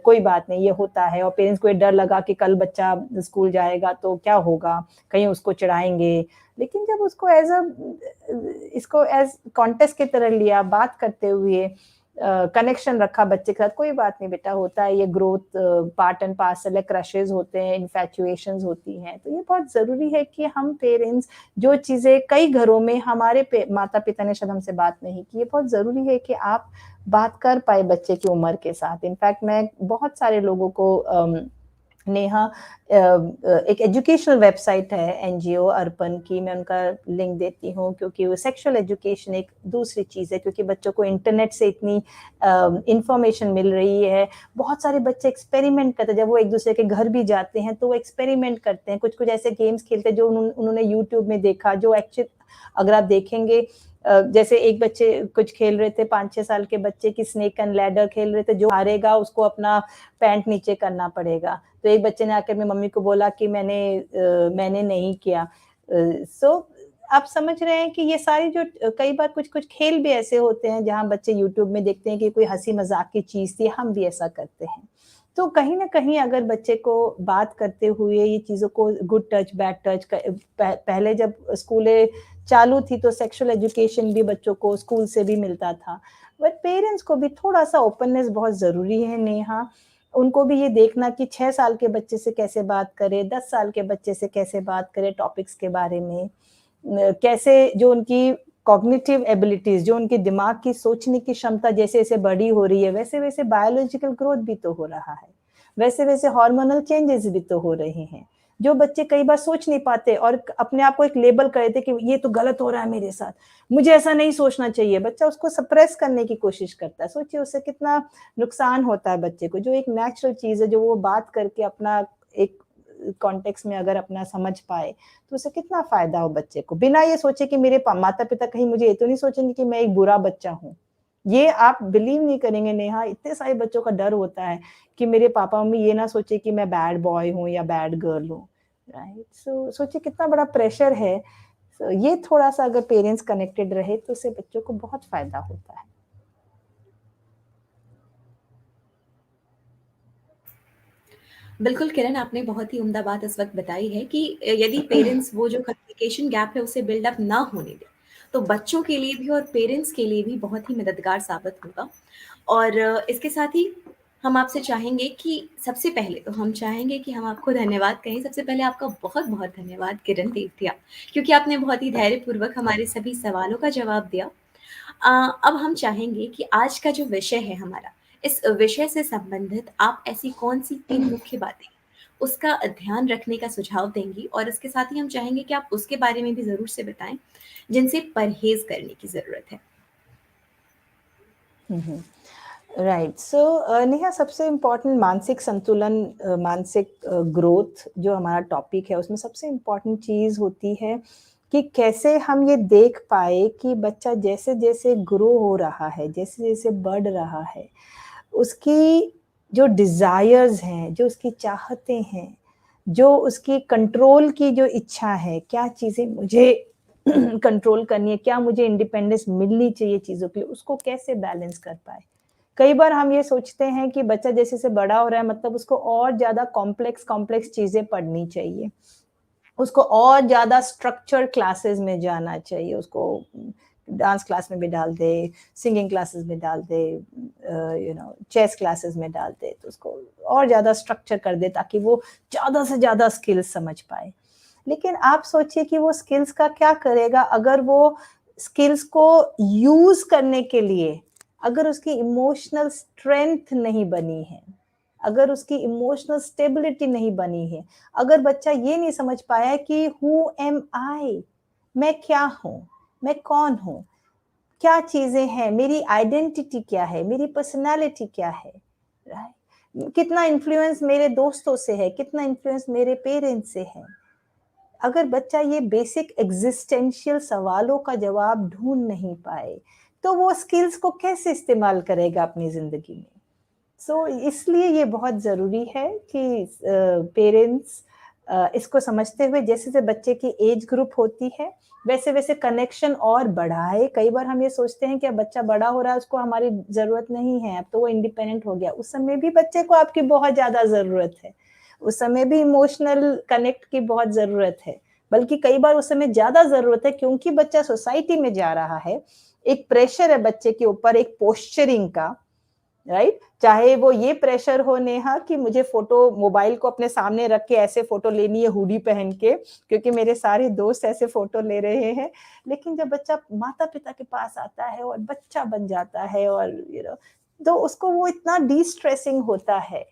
कोई बात नहीं, ये होता है, और पेरेंट्स को ये डर लगा कि कल बच्चा स्कूल जाएगा तो क्या होगा, कहीं उसको चिढ़ाएंगे। लेकिन जब उसको इसको एज कॉन्टेस्ट की तरह लिया, बात करते हुए कनेक्शन रखा बच्चे के साथ, कोई बात नहीं बेटा, होता है, ये ग्रोथ पार्ट एंड पार्सल है, क्रशेज होते हैं, इन्फैचुएशंस होती हैं। तो ये बहुत जरूरी है कि हम पेरेंट्स जो चीजें कई घरों में हमारे माता पिता ने शायद हमसे बात नहीं की, ये बहुत जरूरी है कि आप बात कर पाए बच्चे की उम्र के साथ। इनफैक्ट मैं बहुत सारे लोगों को नेहा एक एजुकेशनल वेबसाइट है एनजीओ अर्पण की, मैं उनका लिंक देती हूँ, क्योंकि वो सेक्सुअल एजुकेशन एक दूसरी चीज़ है, क्योंकि बच्चों को इंटरनेट से इतनी इंफॉर्मेशन मिल रही है। बहुत सारे बच्चे एक्सपेरिमेंट करते हैं, जब वो एक दूसरे के घर भी जाते हैं तो वो एक्सपेरिमेंट करते हैं, कुछ कुछ ऐसे गेम्स खेलते हैं जो उन्होंने यूट्यूब में देखा, जो एक्चुअली अगर आप देखेंगे जैसे एक बच्चे कुछ खेल रहे थे, 5-6 साल के बच्चे की स्नेक एंड लैडर खेल रहे थे, जो हारेगा उसको अपना पैंट नीचे करना पड़ेगा। तो एक बच्चे ने आकर मेरी मम्मी को बोला कि मैंने नहीं किया। सो आप समझ रहे हैं कि ये सारी जो कई बार कुछ-कुछ खेल भी ऐसे होते हैं जहाँ बच्चे यूट्यूब में देखते हैं कि कोई हँसी-मज़ाक की चीज़ थी, हम भी ऐसा करते हैं। तो कहीं न कहीं अगर बच्चे को बात करते हुए ये चीज़ों को गुड टच, बैड टच पहले जब स्कूलें चालू थी तो सेक्सुअल एजुकेशन भी बच्चों को स्कूल से भी मिलता था। बट पेरेंट्स को भी थोड़ा-सा ओपननेस बहुत ज़रूरी है नेहा। उनको भी ये देखना कि 6 साल के बच्चे से कैसे बात करें, 10 साल के बच्चे से कैसे बात करें टॉपिक्स के बारे में। कैसे जो उनकी कॉग्निटिव एबिलिटीज़, जो उनके दिमाग की सोचने की क्षमता जैसे-जैसे बड़ी हो रही है, वैसे-वैसे बायोलॉजिकल ग्रोथ भी तो हो रहा है। वैसे-वैसे हार्मोनल चेंजेज़ भी तो हो रहे हैं। जो बच्चे कई बार सोच नहीं पाते और अपने आप को एक लेबल कर देते कि ये तो गलत हो रहा है मेरे साथ, मुझे ऐसा नहीं सोचना चाहिए। बच्चा उसको सप्रेस करने की कोशिश करता है। सोचिए उससे कितना नुकसान होता है बच्चे को, जो एक नेचुरल चीज़ है, जो वो बात करके अपना एक कॉन्टेक्स्ट में अगर अपना समझ पाए, तो उससे कितना फ़ायदा हो बच्चे को। बिना ये सोचे कि मेरे प माता-पिता कहीं मुझे ये तो नहीं सोचेंगे कि मैं एक बुरा बच्चा हूँ। ये आप बिलीव नहीं करेंगे नेहा, इतने सारे बच्चों का डर होता है कि मेरे पापा-मम्मी ये ना सोचे कि मैं बैड बॉय हूँ या बैड गर्ल हूँ, राइट? सो सोचिए कितना बड़ा प्रेशर है। सो ये थोड़ा-सा अगर पेरेंट्स कनेक्टेड रहे, तो उससे बच्चों को बहुत फ़ायदा होता है। बिल्कुल किरण, आपने बहुत ही उम्दा बात इस वक़्त बताई है कि यदि पेरेंट्स वो जो कम्युनिकेशन गैप है उसे बिल्ड अप ना होने दें, तो बच्चों के लिए भी और पेरेंट्स के लिए भी बहुत ही मददगार साबित होगा। और इसके साथ ही हम आपसे चाहेंगे कि सबसे पहले तो हम चाहेंगे कि हम आपको धन्यवाद कहें। सबसे पहले आपका बहुत-बहुत धन्यवाद किरण देवतिया, क्योंकि आपने बहुत ही धैर्यपूर्वक हमारे सभी सवालों का जवाब दिया। अ, अब हम चाहेंगे कि आज का जो विषय है हमारा, इस विषय से संबंधित आप ऐसी कौन-सी 3 मुख्य बातें, उसका ध्यान रखने का सुझाव देंगी? और इसके साथ ही हम चाहेंगे कि आप उसके बारे में भी ज़रूर से बताएँ, जिनसे परहेज़ करने की ज़रूरत है। हुँ, हुँ। राइट। सो नेहा सबसे इम्पोर्टेंट मानसिक संतुलन, मानसिक ग्रोथ जो हमारा टॉपिक है, उसमें सबसे इम्पोर्टेंट चीज़ होती है कि कैसे हम ये देख पाए कि बच्चा जैसे-जैसे ग्रो हो रहा है, जैसे-जैसे बढ़ रहा है, उसकी जो डिज़ायर्स हैं, जो उसकी चाहतें हैं, जो उसकी कंट्रोल की जो इच्छा है, क्या चीज़ें मुझे कंट्रोल करनी है, क्या मुझे इंडिपेंडेंस मिलनी चाहिए चीज़ों के लिए, उसको कैसे बैलेंस कर पाए। कई बार हम ये सोचते हैं कि बच्चा जैसे-जैसे बड़ा हो रहा है, मतलब उसको और ज़्यादा कॉम्प्लेक्स कॉम्प्लेक्स चीज़ें पढ़नी चाहिए। उसको और ज़्यादा स्ट्रक्चर्ड क्लासेस में जाना चाहिए, उसको डांस क्लास में भी डाल दे, सिंगिंग क्लासेस में डाल दे, चेस क्लासेस में डाल दे, तो उसको और ज़्यादा स्ट्रक्चर कर दे ताकि वो ज़्यादा से ज़्यादा स्किल्स समझ पाए। लेकिन आप सोचिए कि वो स्किल्स का क्या करेगा अगर वो स्किल्स को यूज़ करने के लिए अगर उसकी इमोशनल स्ट्रेंथ नहीं बनी है, अगर उसकी इमोशनल स्टेबिलिटी नहीं बनी है, अगर बच्चा ये नहीं समझ पाया कि हू एम आई, मैं क्या हूँ, मैं कौन हूँ, क्या चीज़ें हैं, मेरी आइडेंटिटी क्या है, मेरी पर्सनैलिटी क्या है, राइट? कितना इन्फ्लुएंस मेरे दोस्तों से है, कितना इन्फ्लुएंस मेरे पेरेंट्स से है। अगर बच्चा ये बेसिक एग्जिस्टेंशियल सवालों का जवाब ढूँढ नहीं पाए, तो वो स्किल्स को कैसे इस्तेमाल करेगा अपनी ज़िंदगी में? सो इसलिए ये बहुत ज़रूरी है कि पेरेंट्स इसको समझते हुए जैसे-जैसे बच्चे की एज ग्रुप होती है, वैसे-वैसे कनेक्शन और बढ़ाए। कई बार हम ये सोचते हैं कि अब बच्चा बड़ा हो रहा है, उसको हमारी ज़रूरत नहीं है, अब तो वो इंडिपेंडेंट हो गया। उस समय भी बच्चे को आपकी बहुत ज़्यादा ज़रूरत है। उस समय भी इमोशनल कनेक्ट की बहुत ज़रूरत है। बल्कि कई बार उस समय ज़्यादा ज़रूरत है क्योंकि बच्चा सोसाइटी में जा रहा है, एक प्रेशर है बच्चे के ऊपर एक पोस्चरिंग का, राइट? चाहे वो ये प्रेशर हो नेहा कि मुझे फ़ोटो मोबाइल को अपने सामने रख के ऐसे फ़ोटो लेनी है हुडी पहन के, क्योंकि मेरे सारे दोस्त ऐसे फ़ोटो ले रहे हैं। लेकिन जब बच्चा माता-पिता के पास आता है और बच्चा बन जाता है और तो उसको वो इतना डिस्ट्रेसिंग होता है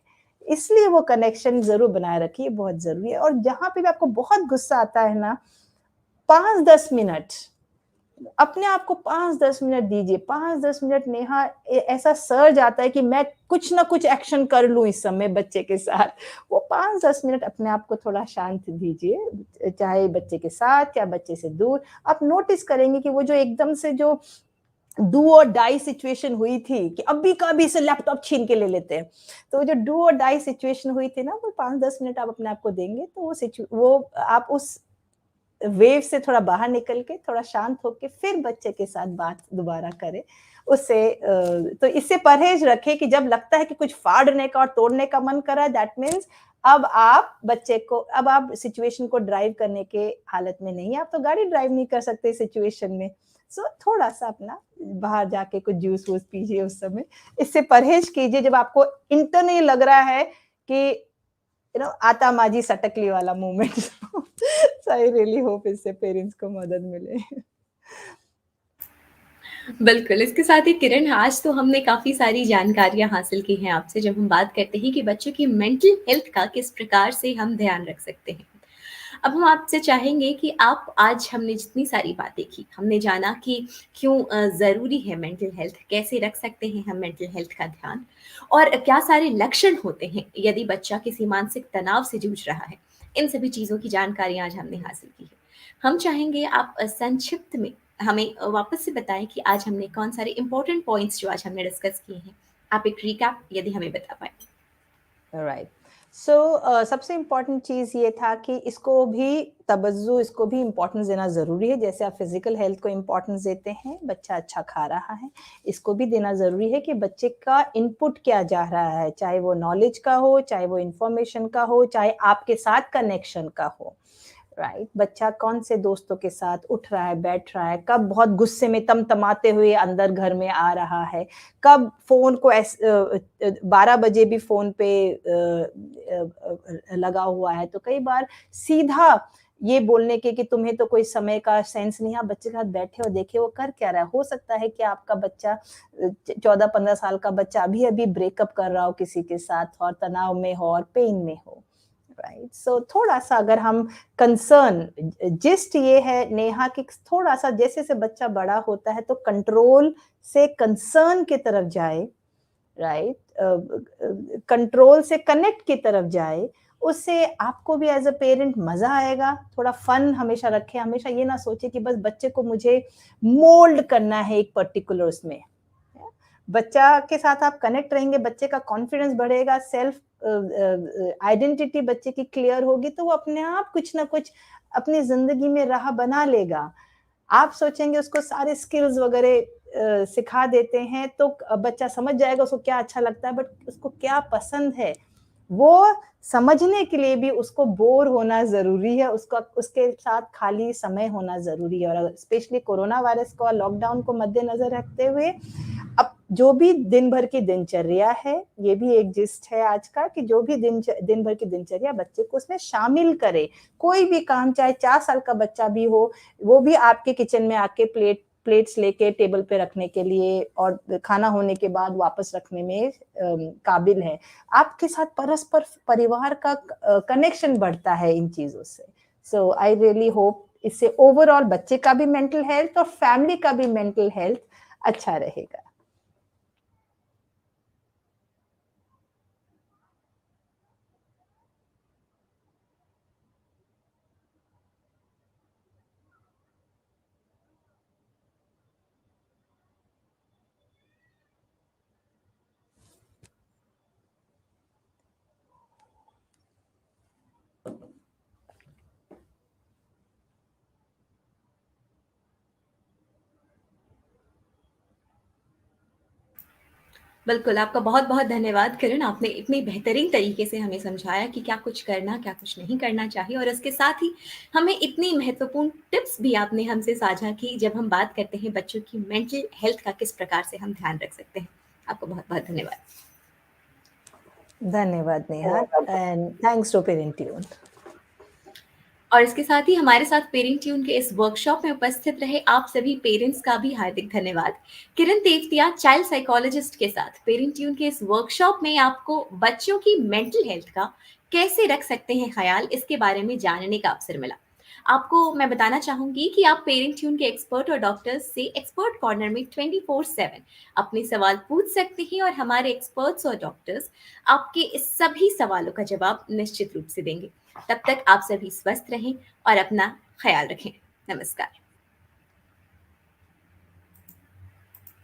इसलिए वो कनेक्शन ज़रूर बनाए रखिए, बहुत ज़रूरी है। और जहाँ पे भी आपको बहुत गुस्सा आता है ना, 5-10 मिनट अपने आप को 5-10 मिनट दीजिए। 5-10 मिनट नेहा ऐसा सर्ज आता है कि मैं कुछ ना कुछ एक्शन कर लूँ इस समय बच्चे के साथ। वो 5-10 मिनट अपने आप को थोड़ा शांत दीजिए, चाहे बच्चे के साथ या बच्चे से दूर। आप नोटिस करेंगे कि वो जो एकदम से जो डू और डाई सिचुएशन हुई थी कि अभी का अभी से लैपटॉप छीन के ले लेते हैं, तो वो जो डू और डाई सिचुएशन हुई थी ना, वो 5-10 मिनट आप अपने आप को देंगे तो वो आप उस वेव से थोड़ा बाहर निकल के थोड़ा शांत होके फिर बच्चे के साथ बात दोबारा करें। उससे तो इससे परहेज रखें कि जब लगता है कि कुछ फाड़ने का और तोड़ने का मन कर रहा है, दैट मीन्स अब आप सिचुएशन को ड्राइव करने के हालत में नहीं है। आप तो गाड़ी ड्राइव नहीं कर सकते सिचुएशन में। सो थोड़ा सा अपना बाहर जाके कुछ जूस वूस पीजिए उस समय। इससे परहेज कीजिए जब आपको इंटरनली लग रहा है कि आता माजी सटकली वाला movement. So I really hope इससे पेरेंट्स को मदद मिले। बिल्कुल, इसके साथ ही किरण, आज तो हमने काफ़ी सारी जानकारियाँ हासिल की हैं आपसे, जब हम बात करते हैं कि बच्चों की मेंटल हेल्थ का किस प्रकार से हम ध्यान रख सकते हैं। अब हम आपसे चाहेंगे कि आप, आज हमने जितनी सारी बातें की, हमने जाना कि क्यों ज़रूरी है मेंटल हेल्थ, कैसे रख सकते हैं हम मेंटल हेल्थ का ध्यान, और क्या सारे लक्षण होते हैं यदि बच्चा किसी मानसिक तनाव से जूझ रहा है। इन सभी चीज़ों की जानकारी आज हमने हासिल की है। हम चाहेंगे आप संक्षिप्त में हमें वापस से बताएँ कि आज हमने कौन सारे इम्पोर्टेंट पॉइंट्स जो आज हमने डिस्कस किए हैं, आप एक रिकैप यदि हमें बता पाएँ? राइट। सो सबसे इम्पोर्टेंट चीज़ ये था कि इसको भी इम्पोर्टेंस देना ज़रूरी है। जैसे आप फिज़िकल हेल्थ को इम्पोर्टेंस देते हैं, बच्चा अच्छा खा रहा है, इसको भी देना ज़रूरी है कि बच्चे का इनपुट क्या जा रहा है, चाहे वो नॉलेज का हो, चाहे वो इन्फॉर्मेशन का हो, चाहे आपके साथ कनेक्शन का हो। राइट, बच्चा कौन से दोस्तों के साथ उठ रहा है, बैठ रहा है, कब बहुत गुस्से में तमतमाते हुए अंदर घर में आ रहा है, कब फोन को 12 बजे भी फोन पे लगा हुआ है। तो कई बार सीधा ये बोलने के कि तुम्हें तो कोई समय का सेंस नहीं है, आप बच्चे के साथ बैठे और देखिए वो कर क्या रहा है। हो सकता है कि आपका बच्चा 14-15 साल का बच्चा अभी अभी ब्रेकअप कर रहा हो किसी के साथ और तनाव में हो और पेन में हो। राइट, सो थोड़ा सा अगर हम कंसर्न, जिस्ट ये है नेहा कि थोड़ा सा जैसे से बच्चा बड़ा होता है तो कंट्रोल से कंसर्न की तरफ जाए। राइट, कंट्रोल से कनेक्ट की तरफ जाए, उससे आपको भी एज अ पेरेंट मजा आएगा। थोड़ा फन हमेशा रखें, हमेशा ये ना सोचे कि बस बच्चे को मुझे मोल्ड करना है एक पर्टिकुलर उसमें। बच्चा के साथ आप कनेक्ट रहेंगे, बच्चे का कॉन्फिडेंस बढ़ेगा, सेल्फ आइडेंटिटी बच्चे की क्लियर होगी, तो वो अपने आप कुछ ना कुछ अपनी जिंदगी में राह बना लेगा। आप सोचेंगे उसको सारे स्किल्स वगैरह सिखा देते हैं तो बच्चा समझ जाएगा उसको क्या अच्छा लगता है, बट उसको क्या पसंद है वो समझने के लिए भी उसको बोर होना जरूरी है, उसको उसके साथ खाली समय होना जरूरी है। और स्पेशली कोरोना वायरस को और लॉकडाउन को मद्देनजर रखते हुए अब जो भी दिन भर की दिनचर्या है, ये भी एक जिस्ट है आज का कि जो भी दिन भर की दिनचर्या बच्चे को उसमें शामिल करे। कोई भी काम, चाहे 4 साल का बच्चा भी हो, वो भी आपके किचन में आके प्लेट्स लेके टेबल पे रखने के लिए और खाना होने के बाद वापस रखने में काबिल है। आपके साथ परस्पर परिवार का कनेक्शन बढ़ता है इन चीजों से। सो आई रियली होप इससे ओवरऑल बच्चे का भी मेंटल हेल्थ और फैमिली का भी मेंटल हेल्थ अच्छा रहेगा। बिल्कुल, आपका बहुत-बहुत धन्यवाद किरण, आपने इतनी बेहतरीन तरीके से हमें समझाया कि क्या कुछ करना, क्या कुछ नहीं करना चाहिए, और इसके साथ ही हमें इतनी महत्वपूर्ण टिप्स भी आपने हमसे साझा की, जब हम बात करते हैं बच्चों की मेंटल हेल्थ का किस प्रकार से हम ध्यान रख सकते हैं। आपको बहुत-बहुत धन्यवाद। धन्यवाद Neha, and thanks to parent tune. और इसके साथ ही हमारे साथ पेरेंट ट्यून के इस वर्कशॉप में उपस्थित रहे आप सभी पेरेंट्स का भी हार्दिक धन्यवाद। किरण तेवतिया चाइल्ड साइकोलॉजिस्ट के साथ पेरेंट ट्यून के इस वर्कशॉप में आपको बच्चों की मेंटल हेल्थ का कैसे रख सकते हैं ख्याल, इसके बारे में जानने का अवसर मिला। आपको मैं बताना चाहूंगी कि आप पेरेंट ट्यून के एक्सपर्ट और डॉक्टर्स से एक्सपर्ट कॉर्नर में 24/7 अपने सवाल पूछ सकते हैं और हमारे एक्सपर्ट्स और डॉक्टर्स आपके इस सभी सवालों का जवाब निश्चित रूप से देंगे। तब तक आप सभी स्वस्थ रहें और अपना ख्याल रखें। नमस्कार।